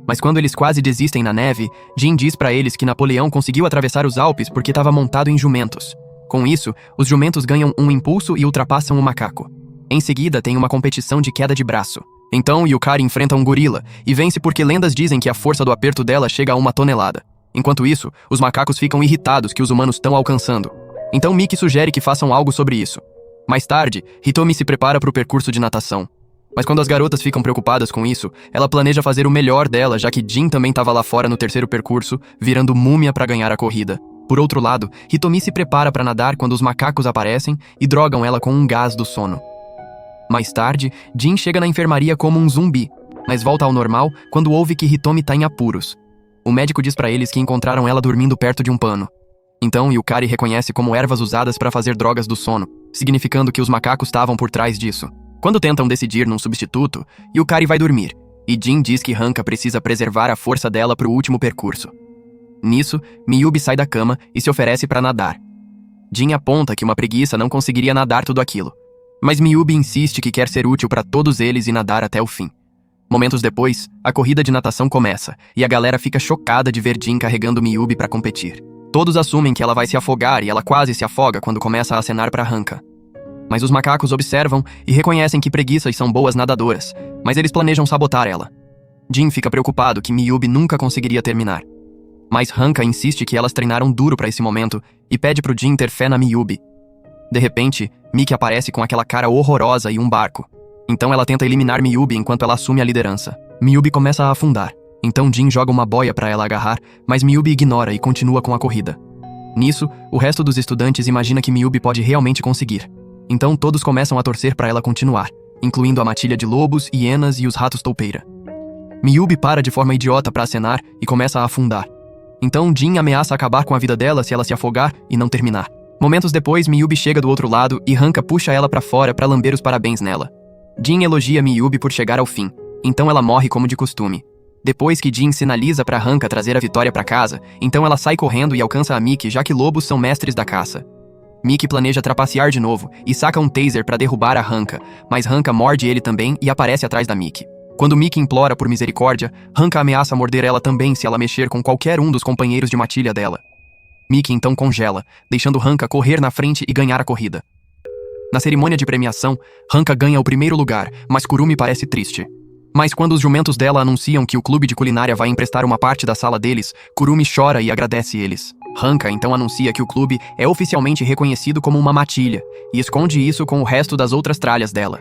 Mas quando eles quase desistem na neve, Jin diz pra eles que Napoleão conseguiu atravessar os Alpes porque estava montado em jumentos. Com isso, os jumentos ganham um impulso e ultrapassam o macaco. Em seguida, tem uma competição de queda de braço. Então, Yukari enfrenta um gorila e vence porque lendas dizem que a força do aperto dela chega a 1 tonelada. Enquanto isso, os macacos ficam irritados que os humanos estão alcançando. Então Miki sugere que façam algo sobre isso. Mais tarde, Hitomi se prepara para o percurso de natação. Mas quando as garotas ficam preocupadas com isso, ela planeja fazer o melhor dela, já que Jin também estava lá fora no terceiro percurso, virando múmia para ganhar a corrida. Por outro lado, Hitomi se prepara para nadar quando os macacos aparecem e drogam ela com um gás do sono. Mais tarde, Jin chega na enfermaria como um zumbi, mas volta ao normal quando ouve que Hitomi tá em apuros. O médico diz pra eles que encontraram ela dormindo perto de um pano. Então, Yukari reconhece como ervas usadas para fazer drogas do sono, significando que os macacos estavam por trás disso. Quando tentam decidir num substituto, Yukari vai dormir, e Jin diz que Hanka precisa preservar a força dela pro último percurso. Nisso, Miyubi sai da cama e se oferece para nadar. Jin aponta que uma preguiça não conseguiria nadar tudo aquilo. Mas Miyubi insiste que quer ser útil para todos eles e nadar até o fim. Momentos depois, a corrida de natação começa, e a galera fica chocada de ver Jin carregando Miyubi para competir. Todos assumem que ela vai se afogar e ela quase se afoga quando começa a acenar para Hanka. Mas os macacos observam e reconhecem que preguiças são boas nadadoras, mas eles planejam sabotar ela. Jin fica preocupado que Miyubi nunca conseguiria terminar. Mas Hanka insiste que elas treinaram duro para esse momento e pede pro Jin ter fé na Miyubi. De repente, Miki aparece com aquela cara horrorosa e um barco. Então ela tenta eliminar Miyubi enquanto ela assume a liderança. Miyubi começa a afundar. Então Jin joga uma boia para ela agarrar, mas Miyubi ignora e continua com a corrida. Nisso, o resto dos estudantes imagina que Miyubi pode realmente conseguir. Então todos começam a torcer para ela continuar, incluindo a matilha de lobos, hienas e os ratos toupeira. Miyubi para de forma idiota para acenar e começa a afundar. Então Jin ameaça acabar com a vida dela se ela se afogar e não terminar. Momentos depois, Miyubi chega do outro lado e Hanka puxa ela pra fora pra lamber os parabéns nela. Jin elogia Miyubi por chegar ao fim, então ela morre como de costume. Depois que Jin sinaliza pra Hanka trazer a vitória pra casa, então ela sai correndo e alcança a Miki, já que lobos são mestres da caça. Miki planeja trapacear de novo e saca um taser pra derrubar a Hanka, mas Hanka morde ele também e aparece atrás da Miki. Quando Miki implora por misericórdia, Hanka ameaça morder ela também se ela mexer com qualquer um dos companheiros de matilha dela. Miki então congela, deixando Hanka correr na frente e ganhar a corrida. Na cerimônia de premiação, Hanka ganha o primeiro lugar, mas Kurumi parece triste. Mas quando os jumentos dela anunciam que o clube de culinária vai emprestar uma parte da sala deles, Kurumi chora e agradece eles. Hanka então anuncia que o clube é oficialmente reconhecido como uma matilha, e esconde isso com o resto das outras tralhas dela.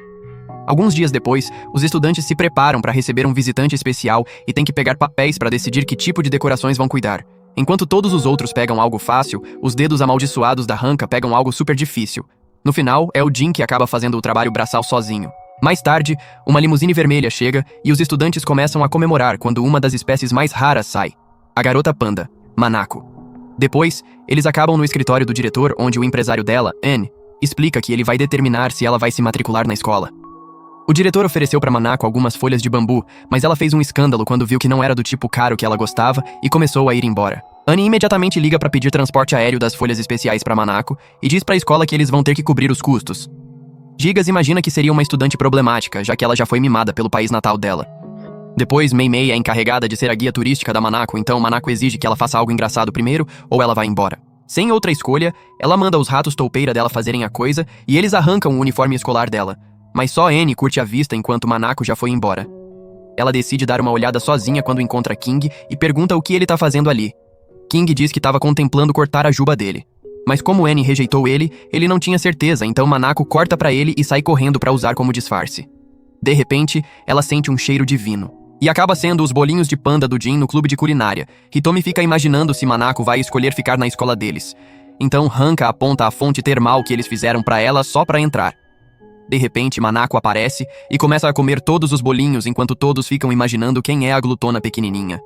Alguns dias depois, os estudantes se preparam para receber um visitante especial e têm que pegar papéis para decidir que tipo de decorações vão cuidar. Enquanto todos os outros pegam algo fácil, os dedos amaldiçoados da Hanka pegam algo super difícil. No final, é o Jin que acaba fazendo o trabalho braçal sozinho. Mais tarde, uma limusine vermelha chega e os estudantes começam a comemorar quando uma das espécies mais raras sai. A garota panda, Manako. Depois, eles acabam no escritório do diretor, onde o empresário dela, N, explica que ele vai determinar se ela vai se matricular na escola. O diretor ofereceu para Manako algumas folhas de bambu, mas ela fez um escândalo quando viu que não era do tipo caro que ela gostava e começou a ir embora. Annie imediatamente liga para pedir transporte aéreo das folhas especiais para Manako e diz para a escola que eles vão ter que cobrir os custos. Gigas imagina que seria uma estudante problemática, já que ela já foi mimada pelo país natal dela. Depois, Mei Mei é encarregada de ser a guia turística da Manako, então Manako exige que ela faça algo engraçado primeiro ou ela vai embora. Sem outra escolha, ela manda os ratos toupeira dela fazerem a coisa e eles arrancam o uniforme escolar dela. Mas só Annie curte a vista enquanto Manako já foi embora. Ela decide dar uma olhada sozinha quando encontra King e pergunta o que ele tá fazendo ali. King diz que estava contemplando cortar a juba dele. Mas como Annie rejeitou ele não tinha certeza, então Manako corta pra ele e sai correndo pra usar como disfarce. De repente, ela sente um cheiro divino. E acaba sendo os bolinhos de panda do Jin no clube de culinária. Hitomi fica imaginando se Manako vai escolher ficar na escola deles. Então Hanka aponta a fonte termal que eles fizeram pra ela só pra entrar. De repente, Manako aparece e começa a comer todos os bolinhos enquanto todos ficam imaginando quem é a glutona pequenininha.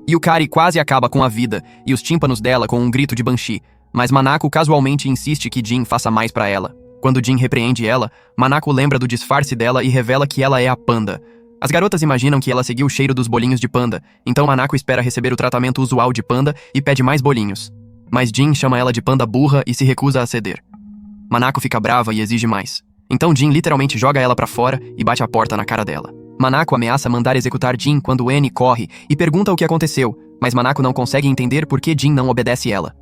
Yukari quase acaba com a vida e os tímpanos dela com um grito de Banshee, mas Manako casualmente insiste que Jin faça mais pra ela. Quando Jin repreende ela, Manako lembra do disfarce dela e revela que ela é a panda. As garotas imaginam que ela seguiu o cheiro dos bolinhos de panda, então Manako espera receber o tratamento usual de panda e pede mais bolinhos. Mas Jin chama ela de panda burra e se recusa a ceder. Manako fica brava e exige mais. Então Jin literalmente joga ela pra fora e bate a porta na cara dela. Manako ameaça mandar executar Jin quando Annie corre e pergunta o que aconteceu, mas Manako não consegue entender por que Jin não obedece ela.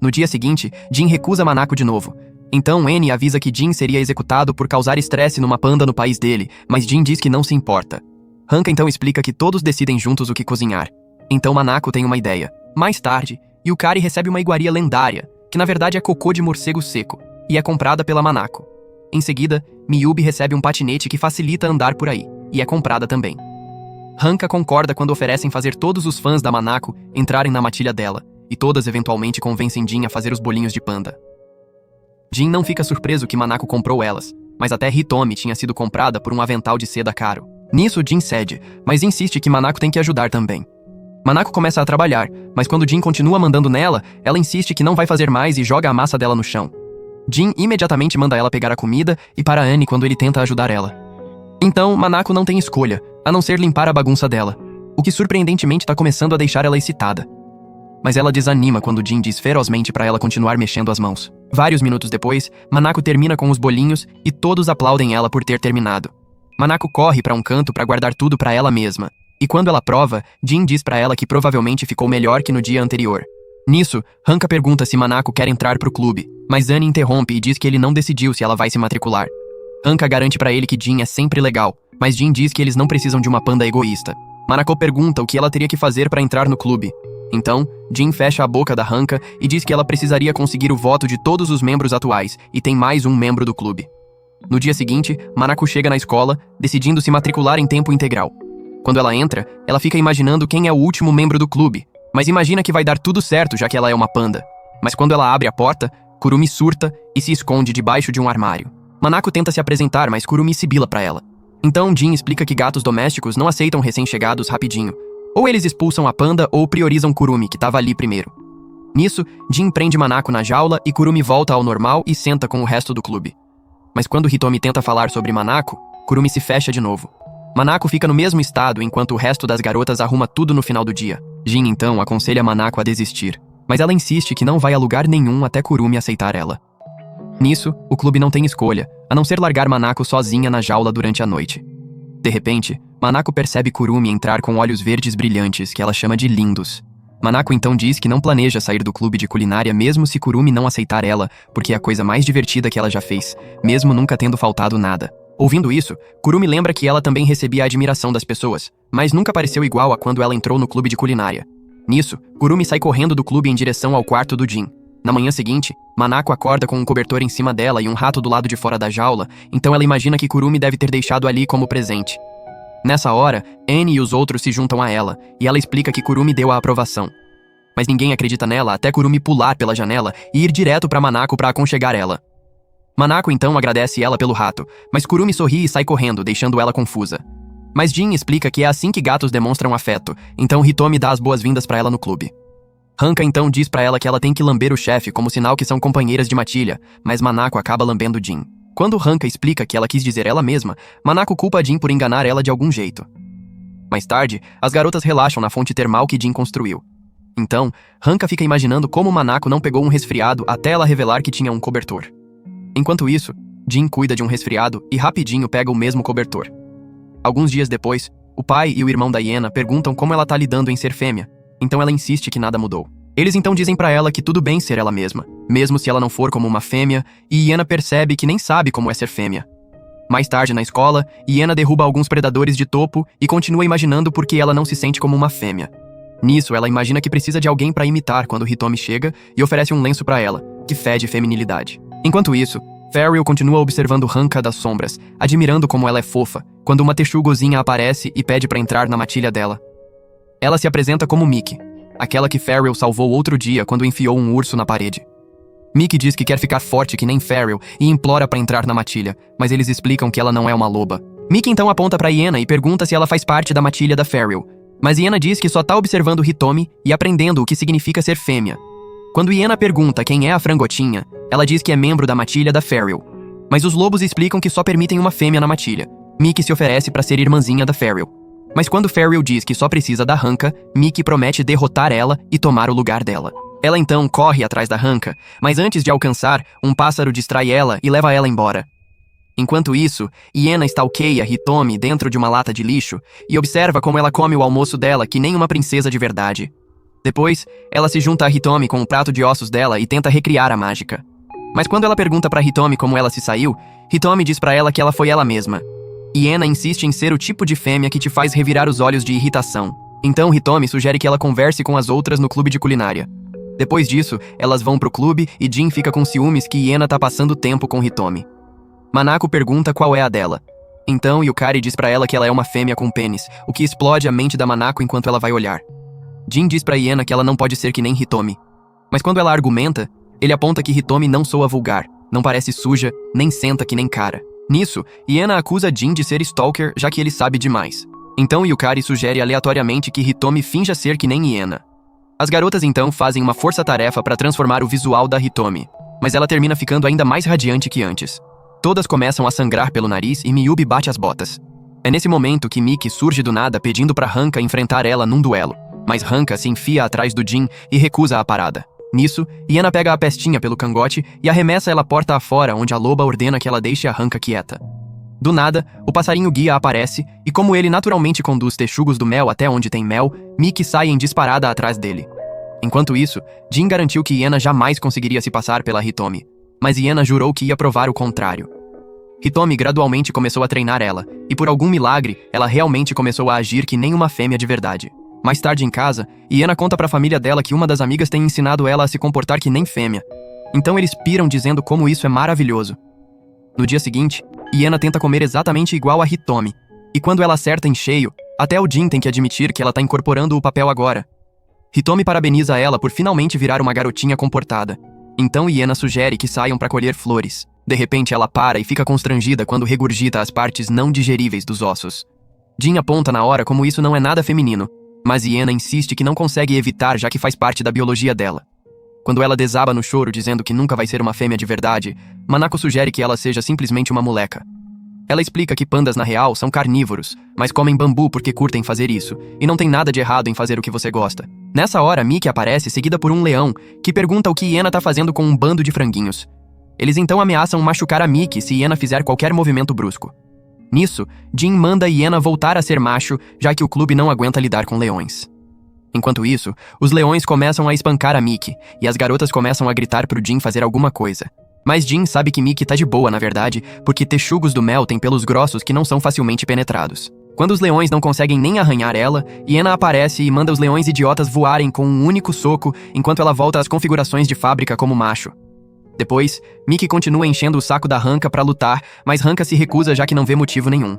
No dia seguinte, Jin recusa Manako de novo. Então Annie avisa que Jin seria executado por causar estresse numa panda no país dele, mas Jin diz que não se importa. Hanka então explica que todos decidem juntos o que cozinhar. Então Manako tem uma ideia. Mais tarde, Yukari recebe uma iguaria lendária, que na verdade é cocô de morcego seco, e é comprada pela Manako. Em seguida, Miyubi recebe um patinete que facilita andar por aí, e é comprada também. Hanka concorda quando oferecem fazer todos os fãs da Manako entrarem na matilha dela, e todas eventualmente convencem Jin a fazer os bolinhos de panda. Jin não fica surpreso que Manako comprou elas, mas até Hitomi tinha sido comprada por um avental de seda caro. Nisso, Jin cede, mas insiste que Manako tem que ajudar também. Manako começa a trabalhar, mas quando Jin continua mandando nela, ela insiste que não vai fazer mais e joga a massa dela no chão. Jin imediatamente manda ela pegar a comida e para Annie quando ele tenta ajudar ela. Então, Manako não tem escolha, a não ser limpar a bagunça dela, o que surpreendentemente tá começando a deixar ela excitada. Mas ela desanima quando Jin diz ferozmente para ela continuar mexendo as mãos. Vários minutos depois, Manako termina com os bolinhos e todos aplaudem ela por ter terminado. Manako corre para um canto para guardar tudo para ela mesma, e quando ela prova, Jin diz para ela que provavelmente ficou melhor que no dia anterior. Nisso, Hanka pergunta se Manako quer entrar pro clube, mas Annie interrompe e diz que ele não decidiu se ela vai se matricular. Hanka garante pra ele que Jin é sempre legal, mas Jin diz que eles não precisam de uma panda egoísta. Manako pergunta o que ela teria que fazer pra entrar no clube. Então, Jin fecha a boca da Hanka e diz que ela precisaria conseguir o voto de todos os membros atuais e tem mais um membro do clube. No dia seguinte, Manako chega na escola, decidindo se matricular em tempo integral. Quando ela entra, ela fica imaginando quem é o último membro do clube, mas imagina que vai dar tudo certo já que ela é uma panda. Mas quando ela abre a porta, Kurumi surta e se esconde debaixo de um armário. Manako tenta se apresentar, mas Kurumi sibila pra ela. Então Jin explica que gatos domésticos não aceitam recém-chegados rapidinho. Ou eles expulsam a panda ou priorizam Kurumi, que tava ali primeiro. Nisso, Jin prende Manako na jaula e Kurumi volta ao normal e senta com o resto do clube. Mas quando Hitomi tenta falar sobre Manako, Kurumi se fecha de novo. Manako fica no mesmo estado enquanto o resto das garotas arruma tudo no final do dia. Jin então aconselha Manako a desistir, mas ela insiste que não vai a lugar nenhum até Kurumi aceitar ela. Nisso, o clube não tem escolha, a não ser largar Manako sozinha na jaula durante a noite. De repente, Manako percebe Kurumi entrar com olhos verdes brilhantes que ela chama de lindos. Manako então diz que não planeja sair do clube de culinária mesmo se Kurumi não aceitar ela, porque é a coisa mais divertida que ela já fez, mesmo nunca tendo faltado nada. Ouvindo isso, Kurumi lembra que ela também recebia a admiração das pessoas, mas nunca pareceu igual a quando ela entrou no clube de culinária. Nisso, Kurumi sai correndo do clube em direção ao quarto do Jin. Na manhã seguinte, Manako acorda com um cobertor em cima dela e um rato do lado de fora da jaula, então ela imagina que Kurumi deve ter deixado ali como presente. Nessa hora, Annie e os outros se juntam a ela, e ela explica que Kurumi deu a aprovação. Mas ninguém acredita nela até Kurumi pular pela janela e ir direto pra Manako pra aconchegar ela. Manako então agradece ela pelo rato, mas Kurumi sorri e sai correndo, deixando ela confusa. Mas Jin explica que é assim que gatos demonstram afeto, então Hitomi dá as boas-vindas pra ela no clube. Hanka então diz pra ela que ela tem que lamber o chefe como sinal que são companheiras de matilha, mas Manako acaba lambendo Jin. Quando Hanka explica que ela quis dizer ela mesma, Manako culpa Jin por enganar ela de algum jeito. Mais tarde, as garotas relaxam na fonte termal que Jin construiu. Então, Hanka fica imaginando como Manako não pegou um resfriado até ela revelar que tinha um cobertor. Enquanto isso, Jin cuida de um resfriado e rapidinho pega o mesmo cobertor. Alguns dias depois, o pai e o irmão da hiena perguntam como ela tá lidando em ser fêmea, então ela insiste que nada mudou. Eles então dizem pra ela que tudo bem ser ela mesma, mesmo se ela não for como uma fêmea, e Hiena percebe que nem sabe como é ser fêmea. Mais tarde na escola, Hiena derruba alguns predadores de topo e continua imaginando por que ela não se sente como uma fêmea. Nisso, ela imagina que precisa de alguém pra imitar quando Hitomi chega e oferece um lenço pra ela, que fede feminilidade. Enquanto isso, Farrell continua observando Hanka das sombras, admirando como ela é fofa, quando uma texugozinha aparece e pede pra entrar na matilha dela. Ela se apresenta como Mickey, aquela que Farrell salvou outro dia quando enfiou um urso na parede. Mickey diz que quer ficar forte que nem Farrell e implora pra entrar na matilha, mas eles explicam que ela não é uma loba. Mickey então aponta pra Hiena e pergunta se ela faz parte da matilha da Farrell, mas Hiena diz que só tá observando Hitomi e aprendendo o que significa ser fêmea. Quando Hiena pergunta quem é a frangotinha, ela diz que é membro da matilha da Farrell. Mas os lobos explicam que só permitem uma fêmea na matilha. Mickey se oferece pra ser irmãzinha da Farrell. Mas quando Farrell diz que só precisa da Hanka, Mickey promete derrotar ela e tomar o lugar dela. Ela então corre atrás da Hanka, mas antes de alcançar, um pássaro distrai ela e leva ela embora. Enquanto isso, Hiena stalkeia Hitomi dentro de uma lata de lixo e observa como ela come o almoço dela que nem uma princesa de verdade. Depois, ela se junta a Hitomi com um prato de ossos dela e tenta recriar a mágica. Mas quando ela pergunta pra Hitomi como ela se saiu, Hitomi diz pra ela que ela foi ela mesma. Hiena insiste em ser o tipo de fêmea que te faz revirar os olhos de irritação. Então Hitomi sugere que ela converse com as outras no clube de culinária. Depois disso, elas vão pro clube e Jin fica com ciúmes que Hiena tá passando tempo com Hitomi. Manako pergunta qual é a dela. Então Yukari diz pra ela que ela é uma fêmea com pênis, o que explode a mente da Manako enquanto ela vai olhar. Jin diz pra Hiena que ela não pode ser que nem Hitomi. Mas quando ela argumenta, ele aponta que Hitomi não soa vulgar, não parece suja, nem senta que nem cara. Nisso, Hiena acusa Jin de ser stalker, já que ele sabe demais. Então Yukari sugere aleatoriamente que Hitomi finja ser que nem Hiena. As garotas então fazem uma força-tarefa para transformar o visual da Hitomi, mas ela termina ficando ainda mais radiante que antes. Todas começam a sangrar pelo nariz e Miyubi bate as botas. É nesse momento que Mickey surge do nada pedindo pra Hanka enfrentar ela num duelo, mas Hanka se enfia atrás do Jin e recusa a parada. Nisso, Hiena pega a pestinha pelo cangote e arremessa ela porta afora, onde a loba ordena que ela deixe a Hanka quieta. Do nada, o passarinho guia aparece e como ele naturalmente conduz texugos do mel até onde tem mel, Mickey sai em disparada atrás dele. Enquanto isso, Jin garantiu que Hiena jamais conseguiria se passar pela Hitomi, mas Hiena jurou que ia provar o contrário. Hitomi gradualmente começou a treinar ela, e por algum milagre, ela realmente começou a agir que nem uma fêmea de verdade. Mais tarde em casa, Hiena conta pra família dela que uma das amigas tem ensinado ela a se comportar que nem fêmea. Então eles piram dizendo como isso é maravilhoso. No dia seguinte, Hiena tenta comer exatamente igual a Hitomi, e quando ela acerta em cheio, até o Jin tem que admitir que ela tá incorporando o papel agora. Hitomi parabeniza ela por finalmente virar uma garotinha comportada. Então Hiena sugere que saiam pra colher flores. De repente ela para e fica constrangida quando regurgita as partes não digeríveis dos ossos. Jin aponta na hora como isso não é nada feminino, mas Hiena insiste que não consegue evitar já que faz parte da biologia dela. Quando ela desaba no choro dizendo que nunca vai ser uma fêmea de verdade, Manako sugere que ela seja simplesmente uma moleca. Ela explica que pandas na real são carnívoros, mas comem bambu porque curtem fazer isso, e não tem nada de errado em fazer o que você gosta. Nessa hora, Mickey aparece seguida por um leão, que pergunta o que Hiena tá fazendo com um bando de franguinhos. Eles então ameaçam machucar a Mickey se Hiena fizer qualquer movimento brusco. Nisso, Jin manda Hiena voltar a ser macho, já que o clube não aguenta lidar com leões. Enquanto isso, os leões começam a espancar a Mickey, e as garotas começam a gritar pro Jin fazer alguma coisa. Mas Jin sabe que Mickey tá de boa, na verdade, porque texugos do mel têm pelos grossos que não são facilmente penetrados. Quando os leões não conseguem nem arranhar ela, Hiena aparece e manda os leões idiotas voarem com um único soco, enquanto ela volta às configurações de fábrica como macho. Depois, Mickey continua enchendo o saco da Hanka pra lutar, mas Hanka se recusa já que não vê motivo nenhum.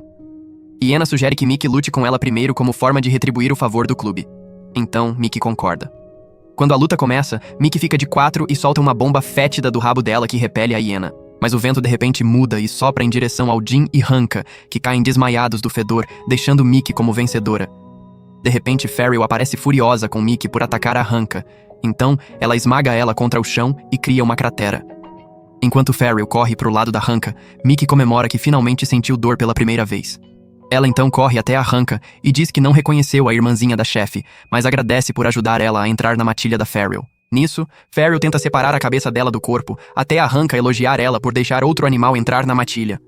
Hiena sugere que Mickey lute com ela primeiro como forma de retribuir o favor do clube. Então, Mickey concorda. Quando a luta começa, Mickey fica de 4 e solta uma bomba fétida do rabo dela que repele a hiena. Mas o vento de repente muda e sopra em direção ao Jin e Hanka, que caem desmaiados do fedor, deixando Mickey como vencedora. De repente, Farrell aparece furiosa com Mickey por atacar a Hanka. Então, ela esmaga ela contra o chão e cria uma cratera. Enquanto Farrell corre pro lado da Hanka, Mickey comemora que finalmente sentiu dor pela primeira vez. Ela então corre até a Hanka e diz que não reconheceu a irmãzinha da chefe, mas agradece por ajudar ela a entrar na matilha da Farrell. Nisso, Farrell tenta separar a cabeça dela do corpo, até a Hanka elogiar ela por deixar outro animal entrar na matilha.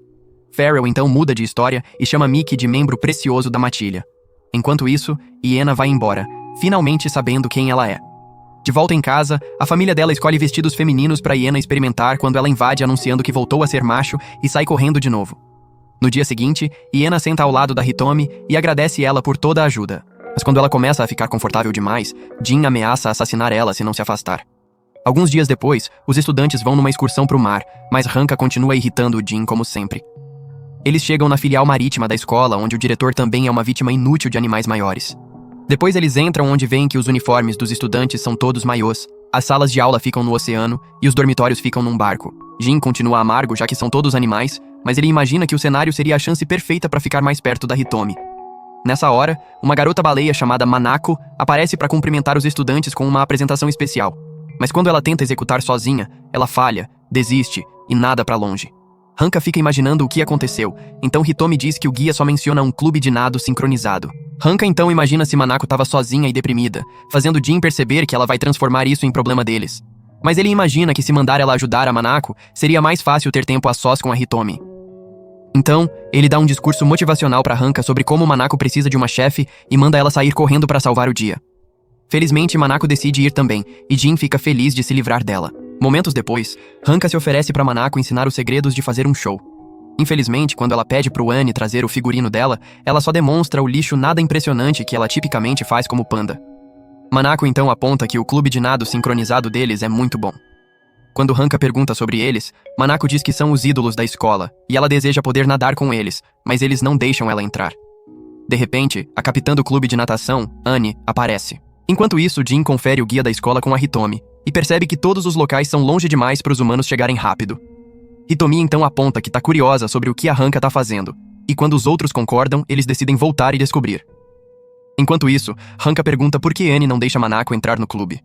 Farrell então muda de história e chama Mickey de membro precioso da matilha. Enquanto isso, Iena vai embora, finalmente sabendo quem ela é. De volta em casa, a família dela escolhe vestidos femininos para Iena experimentar quando ela invade anunciando que voltou a ser macho e sai correndo de novo. No dia seguinte, Iena senta ao lado da Hitomi e agradece ela por toda a ajuda. Mas quando ela começa a ficar confortável demais, Jin ameaça assassinar ela se não se afastar. Alguns dias depois, os estudantes vão numa excursão pro mar, mas Hanka continua irritando Jin como sempre. Eles chegam na filial marítima da escola, onde o diretor também é uma vítima inútil de animais maiores. Depois eles entram onde veem que os uniformes dos estudantes são todos maiôs, as salas de aula ficam no oceano e os dormitórios ficam num barco. Jin continua amargo já que são todos animais, mas ele imagina que o cenário seria a chance perfeita para ficar mais perto da Hitomi. Nessa hora, uma garota-baleia chamada Manako aparece para cumprimentar os estudantes com uma apresentação especial. Mas quando ela tenta executar sozinha, ela falha, desiste e nada para longe. Hanka fica imaginando o que aconteceu, então Hitomi diz que o guia só menciona um clube de nado sincronizado. Hanka então imagina se Manako estava sozinha e deprimida, fazendo Jin perceber que ela vai transformar isso em problema deles. Mas ele imagina que se mandar ela ajudar a Manako, seria mais fácil ter tempo a sós com a Hitomi. Então, ele dá um discurso motivacional para Hanka sobre como Manako precisa de uma chefe e manda ela sair correndo para salvar o dia. Felizmente, Manako decide ir também, e Jin fica feliz de se livrar dela. Momentos depois, Hanka se oferece para Manako ensinar os segredos de fazer um show. Infelizmente, quando ela pede pro Annie trazer o figurino dela, ela só demonstra o lixo nada impressionante que ela tipicamente faz como panda. Manako então aponta que o clube de nado sincronizado deles é muito bom. Quando Hanka pergunta sobre eles, Manako diz que são os ídolos da escola, e ela deseja poder nadar com eles, mas eles não deixam ela entrar. De repente, a capitã do clube de natação, Annie, aparece. Enquanto isso, Jin confere o guia da escola com a Hitomi, e percebe que todos os locais são longe demais para os humanos chegarem rápido. Hitomi então aponta que tá curiosa sobre o que a Hanka tá fazendo, e quando os outros concordam, eles decidem voltar e descobrir. Enquanto isso, Hanka pergunta por que Annie não deixa Manako entrar no clube.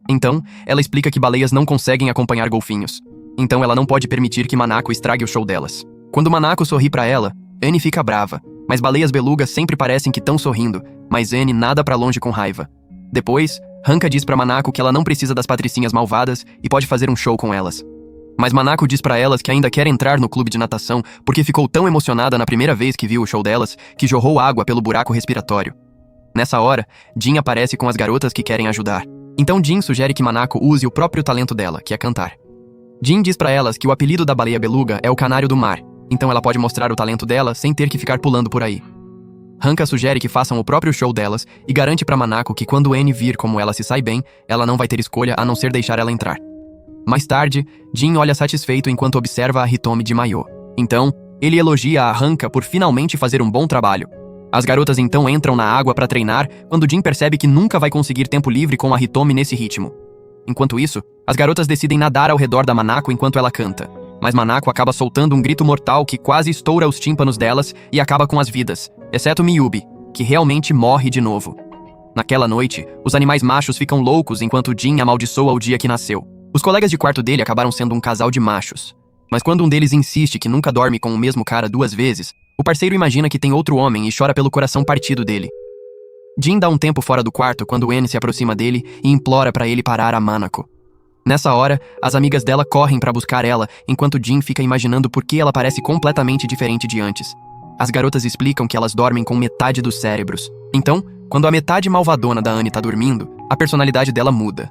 Então, ela explica que baleias não conseguem acompanhar golfinhos, então ela não pode permitir que Manako estrague o show delas. Quando Manako sorri pra ela, Annie fica brava, mas baleias belugas sempre parecem que estão sorrindo, mas Annie nada pra longe com raiva. Depois, Hanka diz pra Manako que ela não precisa das patricinhas malvadas e pode fazer um show com elas. Mas Manako diz pra elas que ainda quer entrar no clube de natação porque ficou tão emocionada na primeira vez que viu o show delas que jorrou água pelo buraco respiratório. Nessa hora, Jin aparece com as garotas que querem ajudar. Então Jin sugere que Manako use o próprio talento dela, que é cantar. Jin diz pra elas que o apelido da baleia beluga é o canário do mar, então ela pode mostrar o talento dela sem ter que ficar pulando por aí. Hanka sugere que façam o próprio show delas e garante pra Manako que quando Annie vir como ela se sai bem, ela não vai ter escolha a não ser deixar ela entrar. Mais tarde, Jin olha satisfeito enquanto observa a Hitomi de maiô. Então, ele elogia a Hanka por finalmente fazer um bom trabalho. As garotas então entram na água pra treinar quando Jin percebe que nunca vai conseguir tempo livre com a Hitomi nesse ritmo. Enquanto isso, as garotas decidem nadar ao redor da Manako enquanto ela canta. Mas Manako acaba soltando um grito mortal que quase estoura os tímpanos delas e acaba com as vidas, exceto Miyubi, que realmente morre de novo. Naquela noite, os animais machos ficam loucos enquanto Jin amaldiçoa o dia que nasceu. Os colegas de quarto dele acabaram sendo um casal de machos. Mas quando um deles insiste que nunca dorme com o mesmo cara 2 vezes, o parceiro imagina que tem outro homem e chora pelo coração partido dele. Jin dá um tempo fora do quarto quando Annie se aproxima dele e implora pra ele parar a Manako. Nessa hora, as amigas dela correm pra buscar ela, enquanto Jin fica imaginando por que ela parece completamente diferente de antes. As garotas explicam que elas dormem com metade dos cérebros. Então, quando a metade malvadona da Annie tá dormindo, a personalidade dela muda.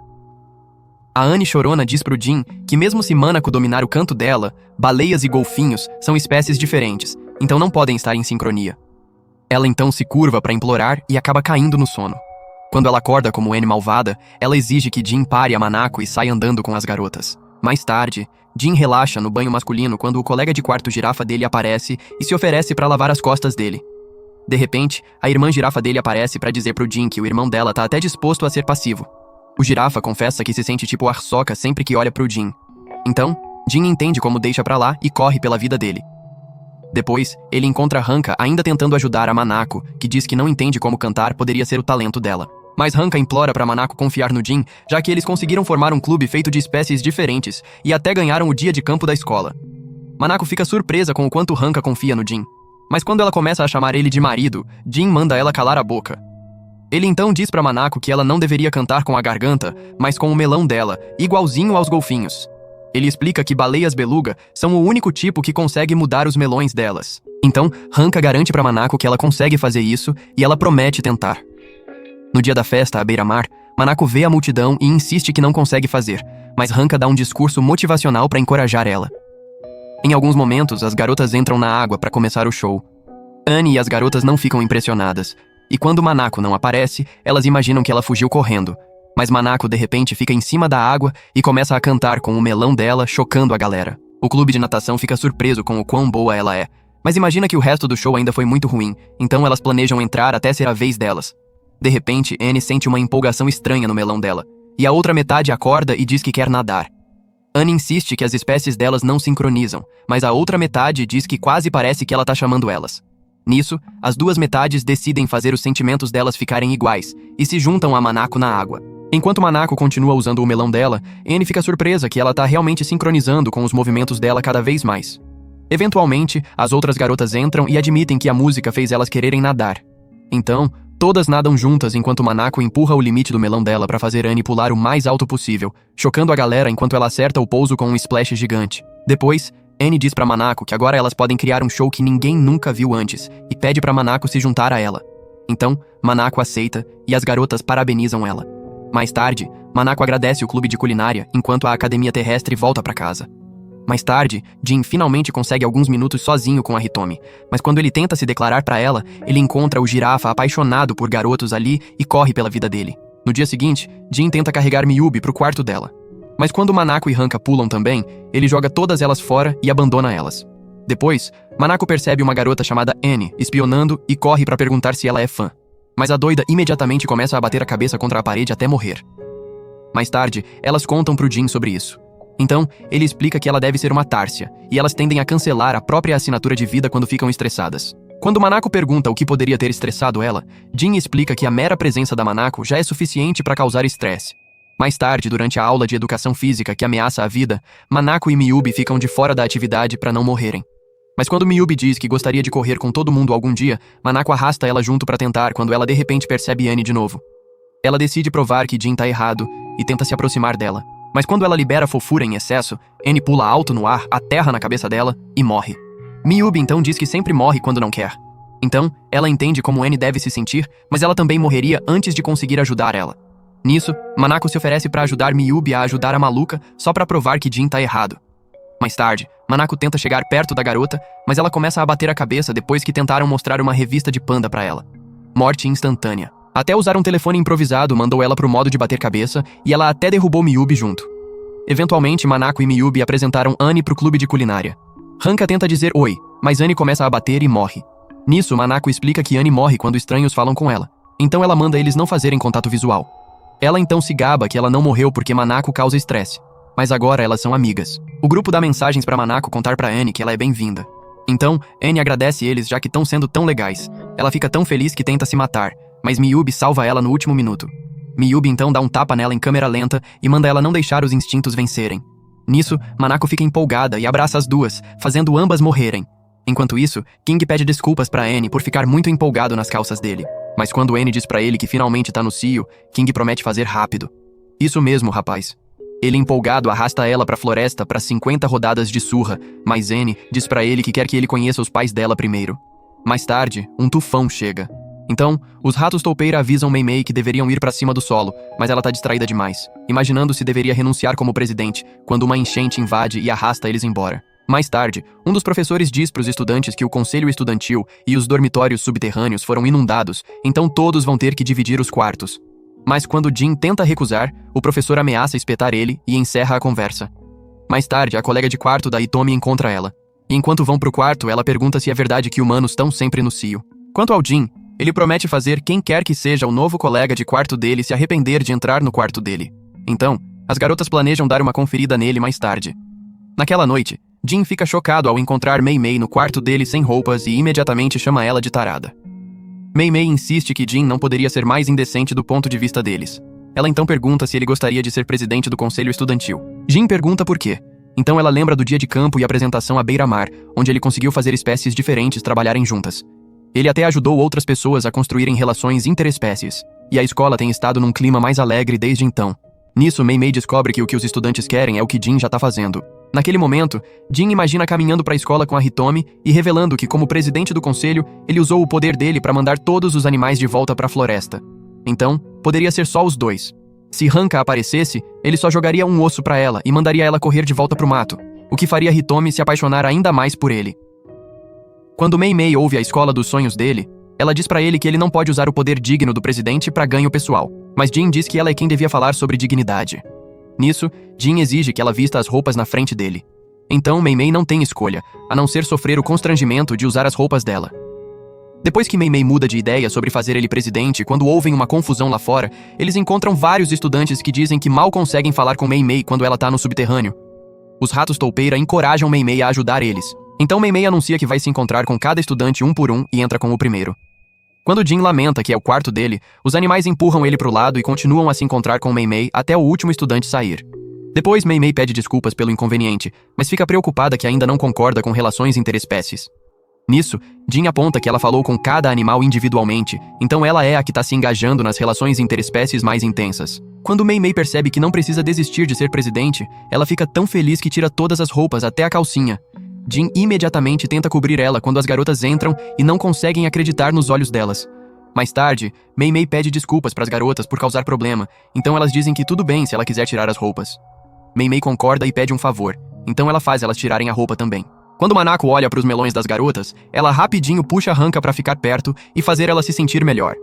A Annie chorona diz pro Jin que mesmo se Manako dominar o canto dela, baleias e golfinhos são espécies diferentes, então não podem estar em sincronia. Ela então se curva pra implorar e acaba caindo no sono. Quando ela acorda como Annie malvada, ela exige que Jin pare a Manako e saia andando com as garotas. Mais tarde, Jin relaxa no banho masculino quando o colega de quarto girafa dele aparece e se oferece pra lavar as costas dele. De repente, a irmã girafa dele aparece pra dizer pro Jin que o irmão dela tá até disposto a ser passivo. O girafa confessa que se sente tipo Arsoka sempre que olha pro Jin. Então, Jin entende como deixa pra lá e corre pela vida dele. Depois, ele encontra Hanka ainda tentando ajudar a Manako, que diz que não entende como cantar poderia ser o talento dela. Mas Hanka implora para Manako confiar no Jin, já que eles conseguiram formar um clube feito de espécies diferentes e até ganharam o dia de campo da escola. Manako fica surpresa com o quanto Hanka confia no Jin. Mas quando ela começa a chamar ele de marido, Jin manda ela calar a boca. Ele então diz para Manako que ela não deveria cantar com a garganta, mas com o melão dela, igualzinho aos golfinhos. Ele explica que baleias beluga são o único tipo que consegue mudar os melões delas. Então, Hanka garante para Manako que ela consegue fazer isso e ela promete tentar. No dia da festa à beira-mar, Manako vê a multidão e insiste que não consegue fazer, mas Hanka dá um discurso motivacional para encorajar ela. Em alguns momentos, as garotas entram na água para começar o show. Annie e as garotas não ficam impressionadas, e quando Manako não aparece, elas imaginam que ela fugiu correndo. Mas Manako de repente fica em cima da água e começa a cantar com o melão dela, chocando a galera. O clube de natação fica surpreso com o quão boa ela é, mas imagina que o resto do show ainda foi muito ruim, então elas planejam entrar até ser a vez delas. De repente, Annie sente uma empolgação estranha no melão dela, e a outra metade acorda e diz que quer nadar. Annie insiste que as espécies delas não sincronizam, mas a outra metade diz que quase parece que ela tá chamando elas. Nisso, as duas metades decidem fazer os sentimentos delas ficarem iguais e se juntam a Manako na água. Enquanto Manako continua usando o melão dela, Annie fica surpresa que ela tá realmente sincronizando com os movimentos dela cada vez mais. Eventualmente, as outras garotas entram e admitem que a música fez elas quererem nadar. Então, todas nadam juntas enquanto Manako empurra o limite do melão dela para fazer Annie pular o mais alto possível, chocando a galera enquanto ela acerta o pouso com um splash gigante. Depois, Annie diz pra Manako que agora elas podem criar um show que ninguém nunca viu antes e pede pra Manako se juntar a ela. Então, Manako aceita e as garotas parabenizam ela. Mais tarde, Manako agradece o clube de culinária enquanto a academia terrestre volta pra casa. Mais tarde, Jin finalmente consegue alguns minutos sozinho com a Hitomi, mas quando ele tenta se declarar pra ela, ele encontra o girafa apaixonado por garotos ali e corre pela vida dele. No dia seguinte, Jin tenta carregar Miyubi pro quarto dela. Mas quando Manako e Hanka pulam também, ele joga todas elas fora e abandona elas. Depois, Manako percebe uma garota chamada Annie espionando e corre pra perguntar se ela é fã. Mas a doida imediatamente começa a bater a cabeça contra a parede até morrer. Mais tarde, elas contam pro Jin sobre isso. Então, ele explica que ela deve ser uma Tárcia, e elas tendem a cancelar a própria assinatura de vida quando ficam estressadas. Quando Manako pergunta o que poderia ter estressado ela, Jin explica que a mera presença da Manako já é suficiente para causar estresse. Mais tarde, durante a aula de educação física que ameaça a vida, Manako e Miyubi ficam de fora da atividade para não morrerem. Mas quando Miyubi diz que gostaria de correr com todo mundo algum dia, Manako arrasta ela junto para tentar quando ela de repente percebe Annie de novo. Ela decide provar que Jin tá errado e tenta se aproximar dela. Mas quando ela libera fofura em excesso, Annie pula alto no ar, aterra na cabeça dela e morre. Miyubi então diz que sempre morre quando não quer. Então, ela entende como Annie deve se sentir, mas ela também morreria antes de conseguir ajudar ela. Nisso, Manako se oferece para ajudar Miyubi a ajudar a maluca só para provar que Jin tá errado. Mais tarde, Manako tenta chegar perto da garota, mas ela começa a bater a cabeça depois que tentaram mostrar uma revista de panda para ela. Morte instantânea. Até usar um telefone improvisado mandou ela pro modo de bater cabeça e ela até derrubou Miyubi junto. Eventualmente, Manako e Miyubi apresentaram Annie pro clube de culinária. Hanka tenta dizer oi, mas Annie começa a bater e morre. Nisso, Manako explica que Annie morre quando estranhos falam com ela. Então ela manda eles não fazerem contato visual. Ela então se gaba que ela não morreu porque Manako causa estresse. Mas agora elas são amigas. O grupo dá mensagens pra Manako contar pra Annie que ela é bem-vinda. Então, Annie agradece eles já que estão sendo tão legais. Ela fica tão feliz que tenta se matar, mas Miyubi salva ela no último minuto. Miyubi então dá um tapa nela em câmera lenta e manda ela não deixar os instintos vencerem. Nisso, Manako fica empolgada e abraça as duas, fazendo ambas morrerem. Enquanto isso, King pede desculpas pra Annie por ficar muito empolgado nas calças dele. Mas quando Annie diz pra ele que finalmente tá no cio, King promete fazer rápido. Isso mesmo, rapaz. Ele empolgado arrasta ela pra floresta pra 50 rodadas de surra, mas Annie diz pra ele que quer que ele conheça os pais dela primeiro. Mais tarde, um tufão chega. Então, os ratos toupeira avisam Mei Mei que deveriam ir pra cima do solo, mas ela tá distraída demais, imaginando se deveria renunciar como presidente, quando uma enchente invade e arrasta eles embora. Mais tarde, um dos professores diz pros estudantes que o conselho estudantil e os dormitórios subterrâneos foram inundados, então todos vão ter que dividir os quartos. Mas quando Jin tenta recusar, o professor ameaça espetar ele e encerra a conversa. Mais tarde, a colega de quarto da Hitomi encontra ela. E enquanto vão pro quarto, ela pergunta se é verdade que humanos estão sempre no cio. Quanto ao Jin, ele promete fazer quem quer que seja o novo colega de quarto dele se arrepender de entrar no quarto dele. Então, as garotas planejam dar uma conferida nele mais tarde. Naquela noite, Jin fica chocado ao encontrar Mei Mei no quarto dele sem roupas e imediatamente chama ela de tarada. Mei Mei insiste que Jin não poderia ser mais indecente do ponto de vista deles. Ela então pergunta se ele gostaria de ser presidente do conselho estudantil. Jin pergunta por quê. Então ela lembra do dia de campo e apresentação à beira-mar, onde ele conseguiu fazer espécies diferentes trabalharem juntas. Ele até ajudou outras pessoas a construírem relações interespécies. E a escola tem estado num clima mais alegre desde então. Nisso, Mei Mei descobre que o que os estudantes querem é o que Jin já tá fazendo. Naquele momento, Jin imagina caminhando para a escola com a Hitomi e revelando que, como presidente do conselho, ele usou o poder dele para mandar todos os animais de volta para a floresta. Então, poderia ser só os dois. Se Hanka aparecesse, ele só jogaria um osso para ela e mandaria ela correr de volta pro mato, o que faria Hitomi se apaixonar ainda mais por ele. Quando Mei Mei ouve a escola dos sonhos dele, ela diz para ele que ele não pode usar o poder digno do presidente para ganho pessoal, mas Jin diz que ela é quem devia falar sobre dignidade. Nisso, Jin exige que ela vista as roupas na frente dele. Então, Mei Mei não tem escolha, a não ser sofrer o constrangimento de usar as roupas dela. Depois que Mei Mei muda de ideia sobre fazer ele presidente, quando ouvem uma confusão lá fora, eles encontram vários estudantes que dizem que mal conseguem falar com Mei Mei quando ela tá no subterrâneo. Os ratos toupeira encorajam Mei Mei a ajudar eles. Então Mei Mei anuncia que vai se encontrar com cada estudante um por um e entra com o primeiro. Quando Jin lamenta que é o quarto dele, os animais empurram ele pro lado e continuam a se encontrar com Mei Mei até o último estudante sair. Depois, Mei Mei pede desculpas pelo inconveniente, mas fica preocupada que ainda não concorda com relações interespécies. Nisso, Jin aponta que ela falou com cada animal individualmente, então ela é a que tá se engajando nas relações interespécies mais intensas. Quando Mei Mei percebe que não precisa desistir de ser presidente, ela fica tão feliz que tira todas as roupas até a calcinha. Jin imediatamente tenta cobrir ela quando as garotas entram e não conseguem acreditar nos olhos delas. Mais tarde, Mei Mei pede desculpas para as garotas por causar problema, então elas dizem que tudo bem se ela quiser tirar as roupas. Mei Mei concorda e pede um favor, então ela faz elas tirarem a roupa também. Quando Manako olha para os melões das garotas, ela rapidinho puxa Hanka para ficar perto e fazer ela se sentir melhor.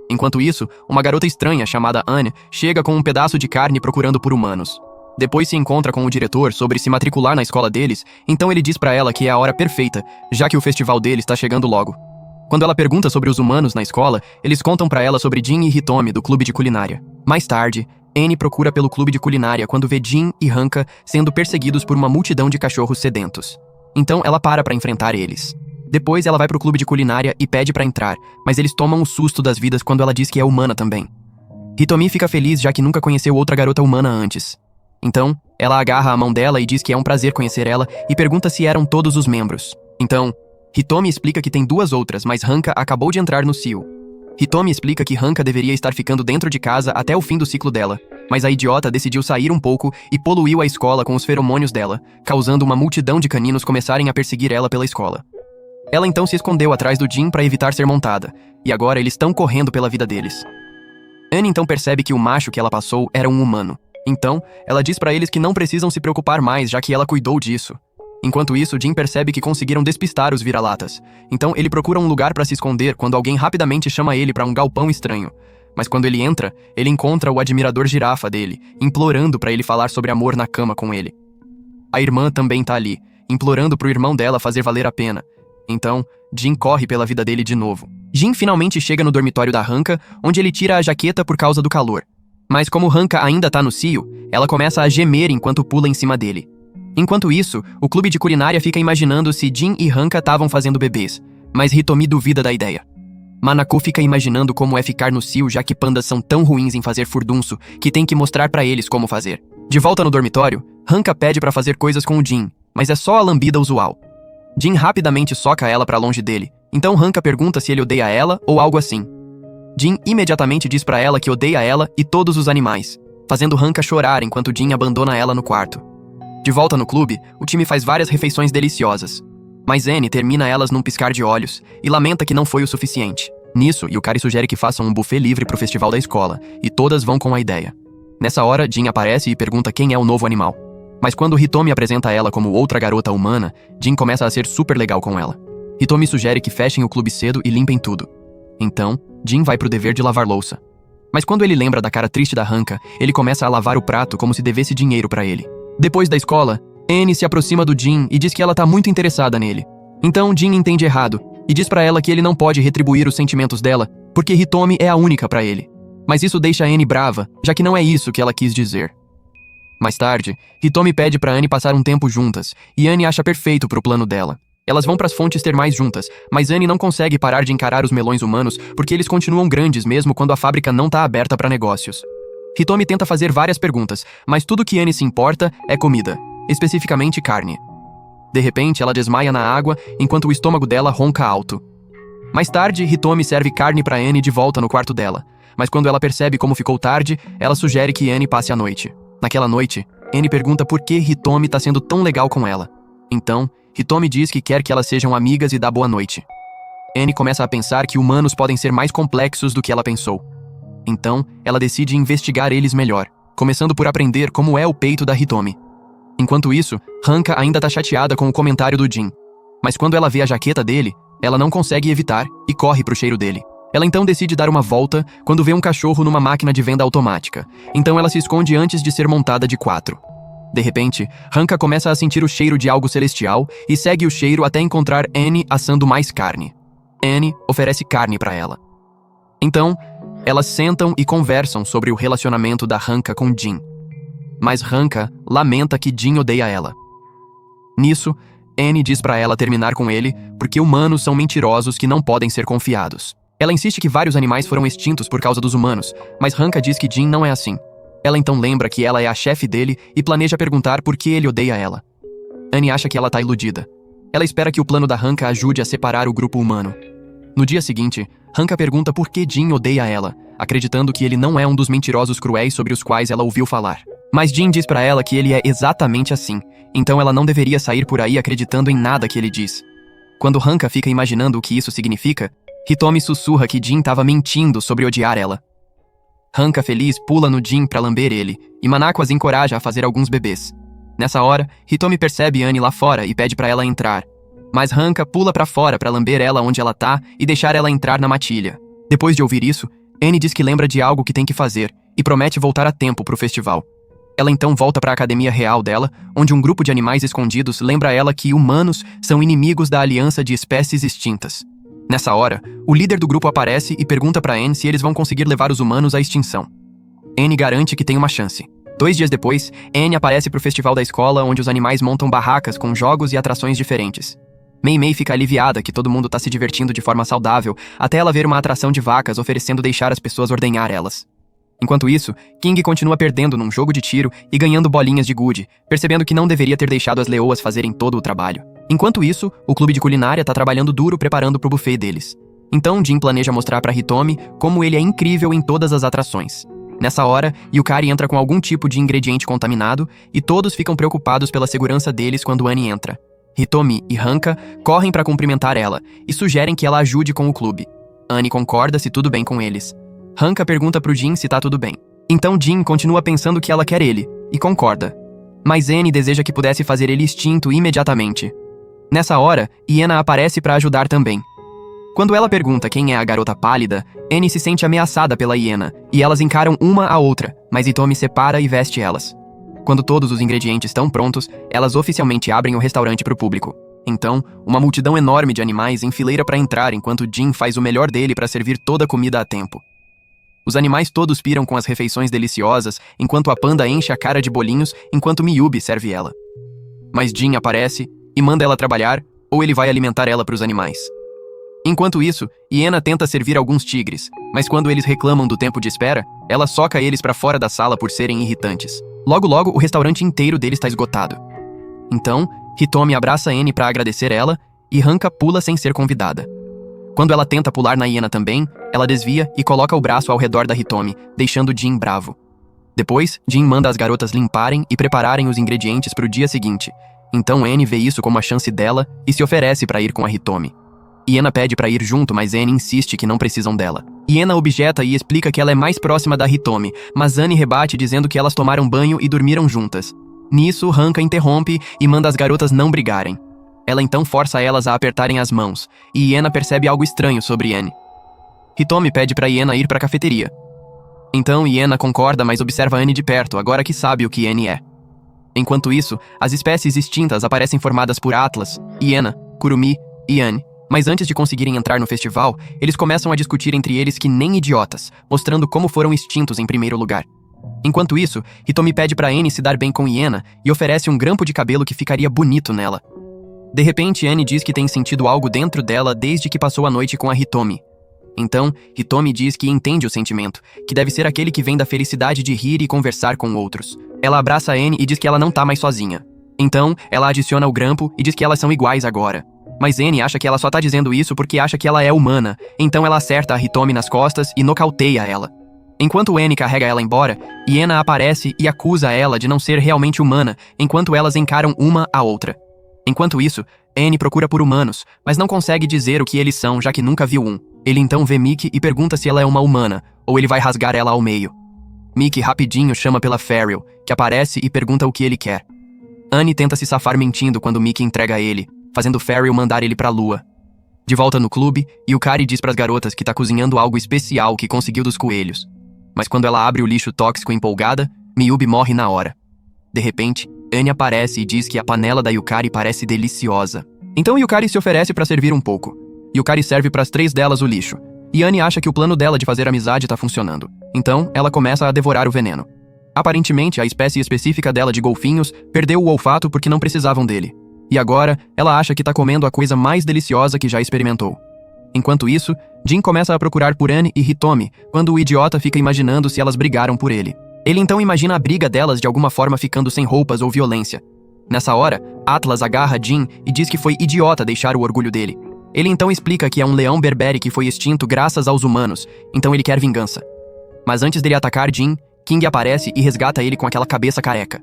Enquanto isso, uma garota estranha chamada Anne chega com um pedaço de carne procurando por humanos. Depois se encontra com o diretor sobre se matricular na escola deles, então ele diz pra ela que é a hora perfeita, já que o festival deles está chegando logo. Quando ela pergunta sobre os humanos na escola, eles contam pra ela sobre Jin e Hitomi do clube de culinária. Mais tarde, Anne procura pelo clube de culinária quando vê Jin e Hanka sendo perseguidos por uma multidão de cachorros sedentos. Então ela para pra enfrentar eles. Depois ela vai pro clube de culinária e pede pra entrar, mas eles tomam um susto das vidas quando ela diz que é humana também. Hitomi fica feliz já que nunca conheceu outra garota humana antes. Então, ela agarra a mão dela e diz que é um prazer conhecer ela e pergunta se eram todos os membros. Então, Hitomi explica que tem duas outras, mas Hanka acabou de entrar no CIO. Hitomi explica que Hanka deveria estar ficando dentro de casa até o fim do ciclo dela, mas a idiota decidiu sair um pouco e poluiu a escola com os feromônios dela, causando uma multidão de caninos começarem a perseguir ela pela escola. Ela então se escondeu atrás do Jin para evitar ser montada, e agora eles estão correndo pela vida deles. Anne então percebe que o macho que ela passou era um humano. Então, ela diz pra eles que não precisam se preocupar mais, já que ela cuidou disso. Enquanto isso, Jin percebe que conseguiram despistar os vira-latas. Então, ele procura um lugar pra se esconder quando alguém rapidamente chama ele pra um galpão estranho. Mas quando ele entra, ele encontra o admirador girafa dele, implorando pra ele falar sobre amor na cama com ele. A irmã também tá ali, implorando pro irmão dela fazer valer a pena. Então, Jin corre pela vida dele de novo. Jin finalmente chega no dormitório da Hanka, onde ele tira a jaqueta por causa do calor. Mas como Hanka ainda tá no cio, ela começa a gemer enquanto pula em cima dele. Enquanto isso, o clube de culinária fica imaginando se Jin e Hanka estavam fazendo bebês, mas Hitomi duvida da ideia. Manako fica imaginando como é ficar no cio, já que pandas são tão ruins em fazer furdunço que tem que mostrar pra eles como fazer. De volta no dormitório, Hanka pede pra fazer coisas com o Jin, mas é só a lambida usual. Jin rapidamente soca ela pra longe dele, então Hanka pergunta se ele odeia ela ou algo assim. Jin imediatamente diz pra ela que odeia ela e todos os animais, fazendo Hanka chorar enquanto Jin abandona ela no quarto. De volta no clube, o time faz várias refeições deliciosas, mas Anne termina elas num piscar de olhos e lamenta que não foi o suficiente. Nisso, Yukari sugere que façam um buffet livre pro festival da escola, e todas vão com a ideia. Nessa hora, Jin aparece e pergunta quem é o novo animal. Mas quando Hitomi apresenta ela como outra garota humana, Jin começa a ser super legal com ela. Hitomi sugere que fechem o clube cedo e limpem tudo. Então, Jin vai pro dever de lavar louça. Mas quando ele lembra da cara triste da Hanka, ele começa a lavar o prato como se devesse dinheiro pra ele. Depois da escola, Anne se aproxima do Jin e diz que ela tá muito interessada nele. Então Jin entende errado e diz pra ela que ele não pode retribuir os sentimentos dela, porque Hitomi é a única pra ele. Mas isso deixa Anne brava, já que não é isso que ela quis dizer. Mais tarde, Hitomi pede pra Anne passar um tempo juntas, e Anne acha perfeito pro plano dela. Elas vão pras fontes termais juntas, mas Annie não consegue parar de encarar os melões humanos porque eles continuam grandes mesmo quando a fábrica não tá aberta para negócios. Hitomi tenta fazer várias perguntas, mas tudo que Annie se importa é comida, especificamente carne. De repente, ela desmaia na água enquanto o estômago dela ronca alto. Mais tarde, Hitomi serve carne para Annie de volta no quarto dela, mas quando ela percebe como ficou tarde, ela sugere que Annie passe a noite. Naquela noite, Annie pergunta por que Hitomi tá sendo tão legal com ela. Então, Hitomi diz que quer que elas sejam amigas e dá boa noite. Annie começa a pensar que humanos podem ser mais complexos do que ela pensou. Então, ela decide investigar eles melhor, começando por aprender como é o peito da Hitomi. Enquanto isso, Hanka ainda tá chateada com o comentário do Jin. Mas quando ela vê a jaqueta dele, ela não consegue evitar e corre pro cheiro dele. Ela então decide dar uma volta quando vê um cachorro numa máquina de venda automática. Então ela se esconde antes de ser montada de 4. De repente, Hanka começa a sentir o cheiro de algo celestial e segue o cheiro até encontrar Annie assando mais carne. Annie oferece carne para ela. Então, elas sentam e conversam sobre o relacionamento da Hanka com Jin. Mas Hanka lamenta que Jin odeia ela. Nisso, Annie diz pra ela terminar com ele porque humanos são mentirosos que não podem ser confiados. Ela insiste que vários animais foram extintos por causa dos humanos, mas Hanka diz que Jin não é assim. Ela então lembra que ela é a chefe dele e planeja perguntar por que ele odeia ela. Annie acha que ela tá iludida. Ela espera que o plano da Hanka ajude a separar o grupo humano. No dia seguinte, Hanka pergunta por que Jin odeia ela, acreditando que ele não é um dos mentirosos cruéis sobre os quais ela ouviu falar. Mas Jin diz pra ela que ele é exatamente assim, então ela não deveria sair por aí acreditando em nada que ele diz. Quando Hanka fica imaginando o que isso significa, Hitomi sussurra que Jin tava mentindo sobre odiar ela. Hanka, feliz, pula no Jin pra lamber ele, e Manako as encoraja a fazer alguns bebês. Nessa hora, Hitomi percebe Annie lá fora e pede pra ela entrar. Mas Hanka pula pra fora pra lamber ela onde ela tá e deixar ela entrar na matilha. Depois de ouvir isso, Annie diz que lembra de algo que tem que fazer e promete voltar a tempo pro festival. Ela então volta para a academia real dela, onde um grupo de animais escondidos lembra ela que humanos são inimigos da aliança de espécies extintas. Nessa hora, o líder do grupo aparece e pergunta para Annie se eles vão conseguir levar os humanos à extinção. Annie garante que tem uma chance. 2 dias depois, Annie aparece pro festival da escola, onde os animais montam barracas com jogos e atrações diferentes. Mei Mei fica aliviada que todo mundo tá se divertindo de forma saudável, até ela ver uma atração de vacas oferecendo deixar as pessoas ordenhar elas. Enquanto isso, King continua perdendo num jogo de tiro e ganhando bolinhas de gude, percebendo que não deveria ter deixado as leoas fazerem todo o trabalho. Enquanto isso, o clube de culinária tá trabalhando duro preparando pro buffet deles. Então Jin planeja mostrar pra Hitomi como ele é incrível em todas as atrações. Nessa hora, Yukari entra com algum tipo de ingrediente contaminado e todos ficam preocupados pela segurança deles quando Annie entra. Hitomi e Hanka correm pra cumprimentar ela e sugerem que ela ajude com o clube. Annie concorda se tudo bem com eles. Hanka pergunta pro Jin se tá tudo bem. Então Jin continua pensando que ela quer ele, e concorda. Mas Annie deseja que pudesse fazer ele extinto imediatamente. Nessa hora, Iena aparece pra ajudar também. Quando ela pergunta quem é a garota pálida, Annie se sente ameaçada pela hiena, e elas encaram uma a outra, mas Hitomi separa e veste elas. Quando todos os ingredientes estão prontos, elas oficialmente abrem o restaurante pro público. Então, uma multidão enorme de animais enfileira pra entrar enquanto Jin faz o melhor dele pra servir toda a comida a tempo. Os animais todos piram com as refeições deliciosas, enquanto a panda enche a cara de bolinhos enquanto Miyubi serve ela. Mas Jin aparece e manda ela trabalhar, ou ele vai alimentar ela pros animais. Enquanto isso, Iena tenta servir alguns tigres, mas quando eles reclamam do tempo de espera, ela soca eles pra fora da sala por serem irritantes. Logo logo, o restaurante inteiro deles está esgotado. Então, Hitomi abraça Annie pra agradecer ela, e Hanka pula sem ser convidada. Quando ela tenta pular na hiena também, ela desvia e coloca o braço ao redor da Hitomi, deixando Jin bravo. Depois, Jin manda as garotas limparem e prepararem os ingredientes pro dia seguinte. Então Annie vê isso como a chance dela e se oferece pra ir com a Hitomi. Iena pede pra ir junto, mas Annie insiste que não precisam dela. Iena objeta e explica que ela é mais próxima da Hitomi, mas Annie rebate dizendo que elas tomaram banho e dormiram juntas. Nisso, Hanka interrompe e manda as garotas não brigarem. Ela então força elas a apertarem as mãos, e Iena percebe algo estranho sobre Annie. Hitomi pede pra Iena ir pra cafeteria. Então Iena concorda, mas observa Annie de perto, agora que sabe o que Annie é. Enquanto isso, as espécies extintas aparecem formadas por Atlas, Iena, Kurumi e Annie. Mas antes de conseguirem entrar no festival, eles começam a discutir entre eles que nem idiotas, mostrando como foram extintos em primeiro lugar. Enquanto isso, Hitomi pede pra Annie se dar bem com Iena e oferece um grampo de cabelo que ficaria bonito nela. De repente, Annie diz que tem sentido algo dentro dela desde que passou a noite com a Hitomi. Então, Hitomi diz que entende o sentimento, que deve ser aquele que vem da felicidade de rir e conversar com outros. Ela abraça Annie e diz que ela não tá mais sozinha. Então, ela adiciona o grampo e diz que elas são iguais agora. Mas Annie acha que ela só tá dizendo isso porque acha que ela é humana, então ela acerta a Hitomi nas costas e nocauteia ela. Enquanto Annie carrega ela embora, Iena aparece e acusa ela de não ser realmente humana, enquanto elas encaram uma a outra. Enquanto isso, Annie procura por humanos, mas não consegue dizer o que eles são, já que nunca viu um. Ele então vê Mickey e pergunta se ela é uma humana, ou ele vai rasgar ela ao meio. Mickey rapidinho chama pela Farrell, que aparece e pergunta o que ele quer. Annie tenta se safar mentindo quando Mickey entrega ele, fazendo Farrell mandar ele pra lua. De volta no clube, Yukari diz pras garotas que tá cozinhando algo especial que conseguiu dos coelhos. Mas quando ela abre o lixo tóxico empolgada, Miyubi morre na hora. De repente, Annie aparece e diz que a panela da Yukari parece deliciosa. Então Yukari se oferece pra servir um pouco. Yukari serve pras 3 delas o lixo. E Annie acha que o plano dela de fazer amizade tá funcionando. Então, ela começa a devorar o veneno. Aparentemente, a espécie específica dela de golfinhos perdeu o olfato porque não precisavam dele. E agora, ela acha que tá comendo a coisa mais deliciosa que já experimentou. Enquanto isso, Jin começa a procurar por Annie e Hitomi, quando o idiota fica imaginando se elas brigaram por ele. Ele então imagina a briga delas de alguma forma ficando sem roupas ou violência. Nessa hora, Atlas agarra Jin e diz que foi idiota deixar o orgulho dele. Ele então explica que é um leão berbere que foi extinto graças aos humanos, então ele quer vingança. Mas antes dele atacar Jin, King aparece e resgata ele com aquela cabeça careca.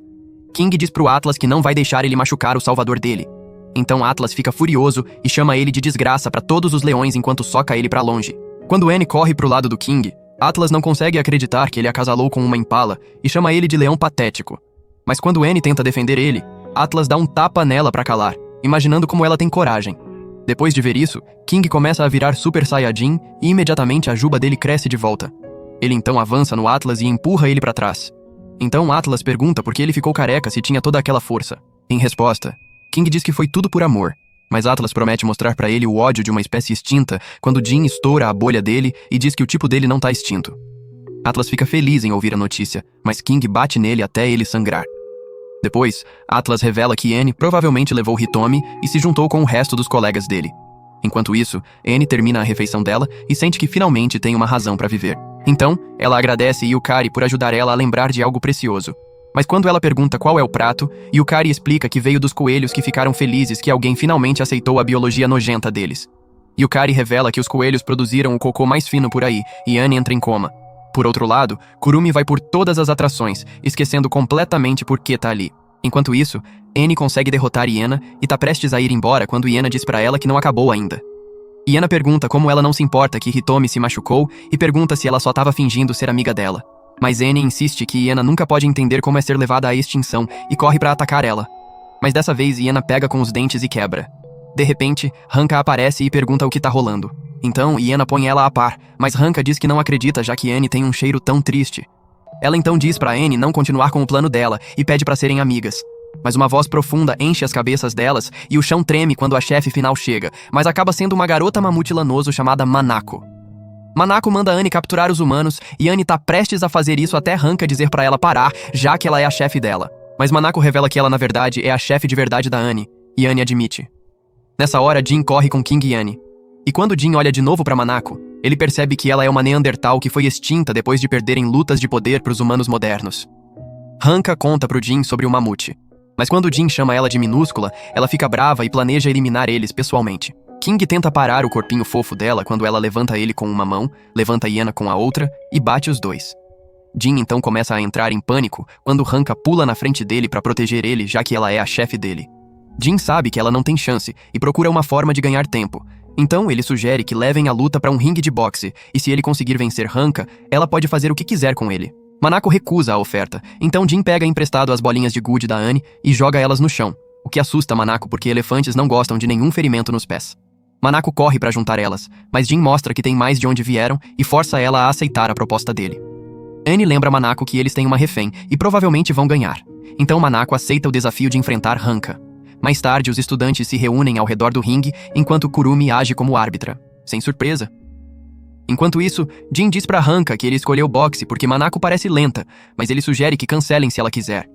King diz pro Atlas que não vai deixar ele machucar o salvador dele. Então Atlas fica furioso e chama ele de desgraça pra todos os leões enquanto soca ele pra longe. Quando Annie corre pro lado do King, Atlas não consegue acreditar que ele acasalou com uma impala e chama ele de leão patético. Mas quando Annie tenta defender ele, Atlas dá um tapa nela pra calar, imaginando como ela tem coragem. Depois de ver isso, King começa a virar Super Saiyajin e imediatamente a juba dele cresce de volta. Ele então avança no Atlas e empurra ele pra trás. Então Atlas pergunta por que ele ficou careca se tinha toda aquela força. Em resposta, King diz que foi tudo por amor, mas Atlas promete mostrar pra ele o ódio de uma espécie extinta quando Jin estoura a bolha dele e diz que o tipo dele não tá extinto. Atlas fica feliz em ouvir a notícia, mas King bate nele até ele sangrar. Depois, Atlas revela que Annie provavelmente levou Hitomi e se juntou com o resto dos colegas dele. Enquanto isso, Annie termina a refeição dela e sente que finalmente tem uma razão pra viver. Então, ela agradece Yukari por ajudar ela a lembrar de algo precioso. Mas quando ela pergunta qual é o prato, Yukari explica que veio dos coelhos que ficaram felizes que alguém finalmente aceitou a biologia nojenta deles. Yukari revela que os coelhos produziram o cocô mais fino por aí, e Annie entra em coma. Por outro lado, Kurumi vai por todas as atrações, esquecendo completamente por que tá ali. Enquanto isso, Annie consegue derrotar Iena e tá prestes a ir embora quando Iena diz pra ela que não acabou ainda. Iena pergunta como ela não se importa que Hitomi se machucou e pergunta se ela só tava fingindo ser amiga dela. Mas Annie insiste que Iena nunca pode entender como é ser levada à extinção e corre pra atacar ela. Mas dessa vez Iena pega com os dentes e quebra. De repente, Hanka aparece e pergunta o que tá rolando. Então, Iena põe ela a par, mas Hanka diz que não acredita já que Annie tem um cheiro tão triste. Ela então diz pra Annie não continuar com o plano dela e pede pra serem amigas. Mas uma voz profunda enche as cabeças delas e o chão treme quando a chefe final chega, mas acaba sendo uma garota mamute lanoso chamada Manako. Manako manda Annie capturar os humanos e Annie tá prestes a fazer isso até Hanka dizer pra ela parar, já que ela é a chefe dela. Mas Manako revela que ela na verdade é a chefe de verdade da Annie, e Annie admite. Nessa hora, Jin corre com King e Annie. E quando Jin olha de novo pra Manako, ele percebe que ela é uma Neandertal que foi extinta depois de perderem lutas de poder pros humanos modernos. Hanka conta pro Jin sobre o mamute. Mas quando Jin chama ela de minúscula, ela fica brava e planeja eliminar eles pessoalmente. King tenta parar o corpinho fofo dela quando ela levanta ele com uma mão, levanta Iena com a outra e bate os dois. Jin então começa a entrar em pânico quando Hanka pula na frente dele pra proteger ele, já que ela é a chefe dele. Jin sabe que ela não tem chance e procura uma forma de ganhar tempo. Então ele sugere que levem a luta pra um ringue de boxe, e se ele conseguir vencer Hanka, ela pode fazer o que quiser com ele. Manako recusa a oferta, então Jin pega emprestado as bolinhas de gude da Annie e joga elas no chão, o que assusta Manako porque elefantes não gostam de nenhum ferimento nos pés. Manako corre pra juntar elas, mas Jin mostra que tem mais de onde vieram e força ela a aceitar a proposta dele. Annie lembra Manako que eles têm uma refém e provavelmente vão ganhar, então Manako aceita o desafio de enfrentar Hanka. Mais tarde, os estudantes se reúnem ao redor do ringue enquanto Kurumi age como árbitra, sem surpresa. Enquanto isso, Jin diz pra Hanka que ele escolheu boxe porque Manako parece lenta, mas ele sugere que cancelem se ela quiser.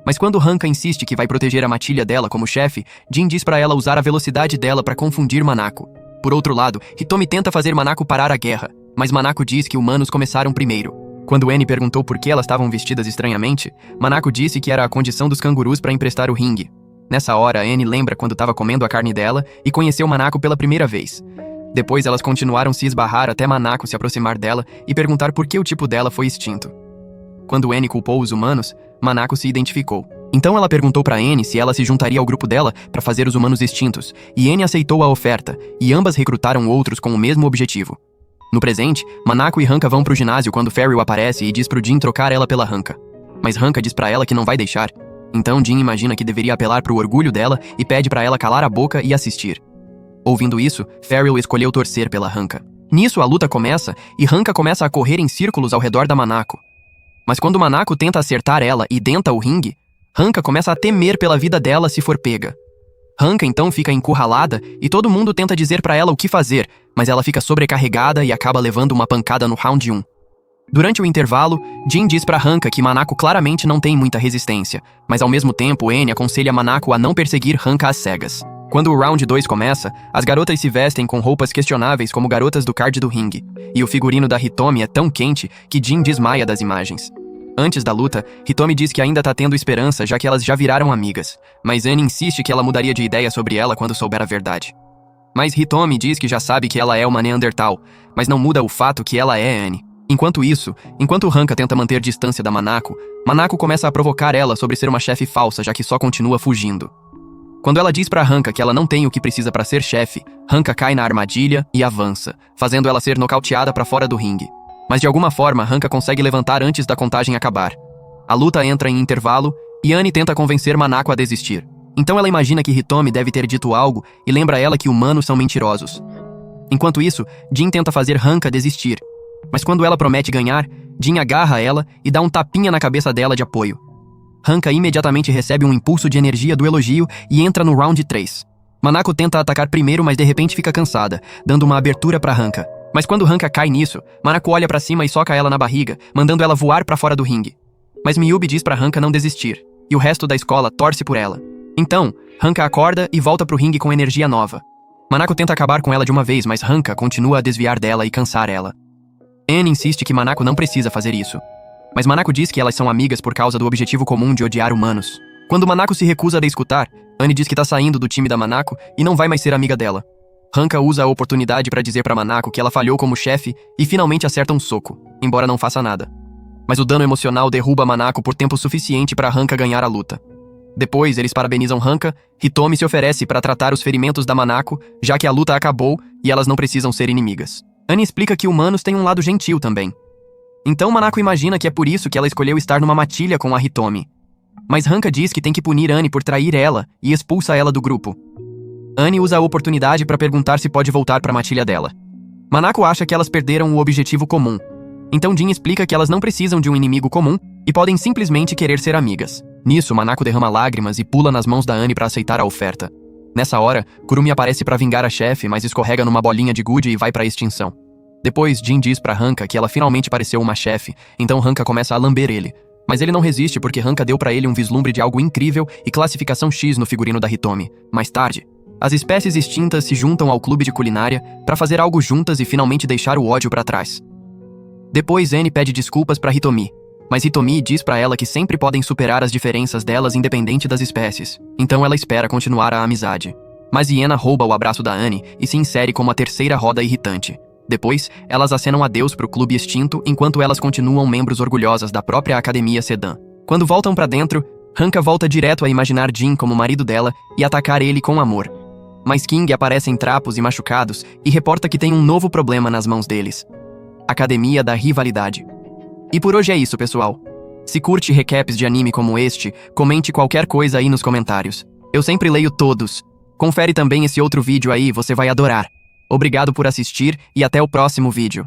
Mas quando Hanka insiste que vai proteger a matilha dela como chefe, Jin diz pra ela usar a velocidade dela pra confundir Manako. Por outro lado, Hitomi tenta fazer Manako parar a guerra, mas Manako diz que humanos começaram primeiro. Quando Annie perguntou por que elas estavam vestidas estranhamente, Manako disse que era a condição dos cangurus para emprestar o ringue. Nessa hora, Annie lembra quando estava comendo a carne dela e conheceu Manako pela primeira vez. Depois elas continuaram se esbarrar até Manako se aproximar dela e perguntar por que o tipo dela foi extinto. Quando Annie culpou os humanos, Manako se identificou. Então ela perguntou pra Annie se ela se juntaria ao grupo dela para fazer os humanos extintos, e Annie aceitou a oferta, e ambas recrutaram outros com o mesmo objetivo. No presente, Manako e Hanka vão pro ginásio quando Farrell aparece e diz pro Jin trocar ela pela Hanka. Mas Hanka diz pra ela que não vai deixar. Então Jin imagina que deveria apelar pro orgulho dela e pede pra ela calar a boca e assistir. Ouvindo isso, Farrell escolheu torcer pela Hanka. Nisso a luta começa e Hanka começa a correr em círculos ao redor da Manako. Mas quando Manako tenta acertar ela e denta o ringue, Hanka começa a temer pela vida dela se for pega. Hanka então fica encurralada e todo mundo tenta dizer pra ela o que fazer, mas ela fica sobrecarregada e acaba levando uma pancada no round 1. Durante o intervalo, Jin diz pra Hanka que Manako claramente não tem muita resistência, mas ao mesmo tempo Annie aconselha Manako a não perseguir Hanka às cegas. Quando o round 2 começa, as garotas se vestem com roupas questionáveis como garotas do card do ringue, e o figurino da Hitomi é tão quente que Jin desmaia das imagens. Antes da luta, Hitomi diz que ainda tá tendo esperança já que elas já viraram amigas, mas Annie insiste que ela mudaria de ideia sobre ela quando souber a verdade. Mas Hitomi diz que já sabe que ela é uma Neandertal, mas não muda o fato que ela é Annie. Enquanto isso, enquanto Hanka tenta manter distância da Manako, Manako começa a provocar ela sobre ser uma chefe falsa já que só continua fugindo. Quando ela diz pra Hanka que ela não tem o que precisa pra ser chefe, Hanka cai na armadilha e avança, fazendo ela ser nocauteada pra fora do ringue. Mas de alguma forma, Hanka consegue levantar antes da contagem acabar. A luta entra em intervalo e Annie tenta convencer Manako a desistir. Então ela imagina que Hitomi deve ter dito algo e lembra ela que humanos são mentirosos. Enquanto isso, Jin tenta fazer Hanka desistir. Mas quando ela promete ganhar, Jin agarra ela e dá um tapinha na cabeça dela de apoio. Hanka imediatamente recebe um impulso de energia do elogio e entra no round 3. Manako tenta atacar primeiro, mas de repente fica cansada, dando uma abertura pra Hanka. Mas quando Hanka cai nisso, Manako olha pra cima e soca ela na barriga, mandando ela voar pra fora do ringue. Mas Miyubi diz pra Hanka não desistir, e o resto da escola torce por ela. Então, Hanka acorda e volta pro ringue com energia nova. Manako tenta acabar com ela de uma vez, mas Hanka continua a desviar dela e cansar ela. Annie insiste que Manako não precisa fazer isso. Mas Manako diz que elas são amigas por causa do objetivo comum de odiar humanos. Quando Manako se recusa a escutar, Annie diz que tá saindo do time da Manako e não vai mais ser amiga dela. Hanka usa a oportunidade pra dizer pra Manako que ela falhou como chefe e finalmente acerta um soco, embora não faça nada. Mas o dano emocional derruba Manako por tempo suficiente pra Hanka ganhar a luta. Depois, eles parabenizam Hanka, Hitomi se oferece pra tratar os ferimentos da Manako, já que a luta acabou e elas não precisam ser inimigas. Annie explica que humanos têm um lado gentil também. Então Manako imagina que é por isso que ela escolheu estar numa matilha com a Hitomi. Mas Hanka diz que tem que punir Annie por trair ela e expulsa ela do grupo. Annie usa a oportunidade para perguntar se pode voltar para a matilha dela. Manako acha que elas perderam o objetivo comum. Então Jin explica que elas não precisam de um inimigo comum e podem simplesmente querer ser amigas. Nisso, Manako derrama lágrimas e pula nas mãos da Annie para aceitar a oferta. Nessa hora, Kurumi aparece para vingar a chefe, mas escorrega numa bolinha de gude e vai para a extinção. Depois, Jin diz pra Hanka que ela finalmente pareceu uma chefe, então Hanka começa a lamber ele. Mas ele não resiste porque Hanka deu pra ele um vislumbre de algo incrível e classificação X no figurino da Hitomi. Mais tarde, as espécies extintas se juntam ao clube de culinária pra fazer algo juntas e finalmente deixar o ódio pra trás. Depois, Annie pede desculpas pra Hitomi, mas Hitomi diz pra ela que sempre podem superar as diferenças delas independente das espécies, então ela espera continuar a amizade. Mas Iena rouba o abraço da Annie e se insere como a terceira roda irritante. Depois, elas acenam adeus pro clube extinto enquanto elas continuam membros orgulhosas da própria Academia Sedan. Quando voltam pra dentro, Hanka volta direto a imaginar Jin como marido dela e atacar ele com amor. Mas King aparece em trapos e machucados e reporta que tem um novo problema nas mãos deles. Academia da Rivalidade. E por hoje é isso, pessoal. Se curte recaps de anime como este, comente qualquer coisa aí nos comentários. Eu sempre leio todos. Confere também esse outro vídeo aí, você vai adorar. Obrigado por assistir e até o próximo vídeo.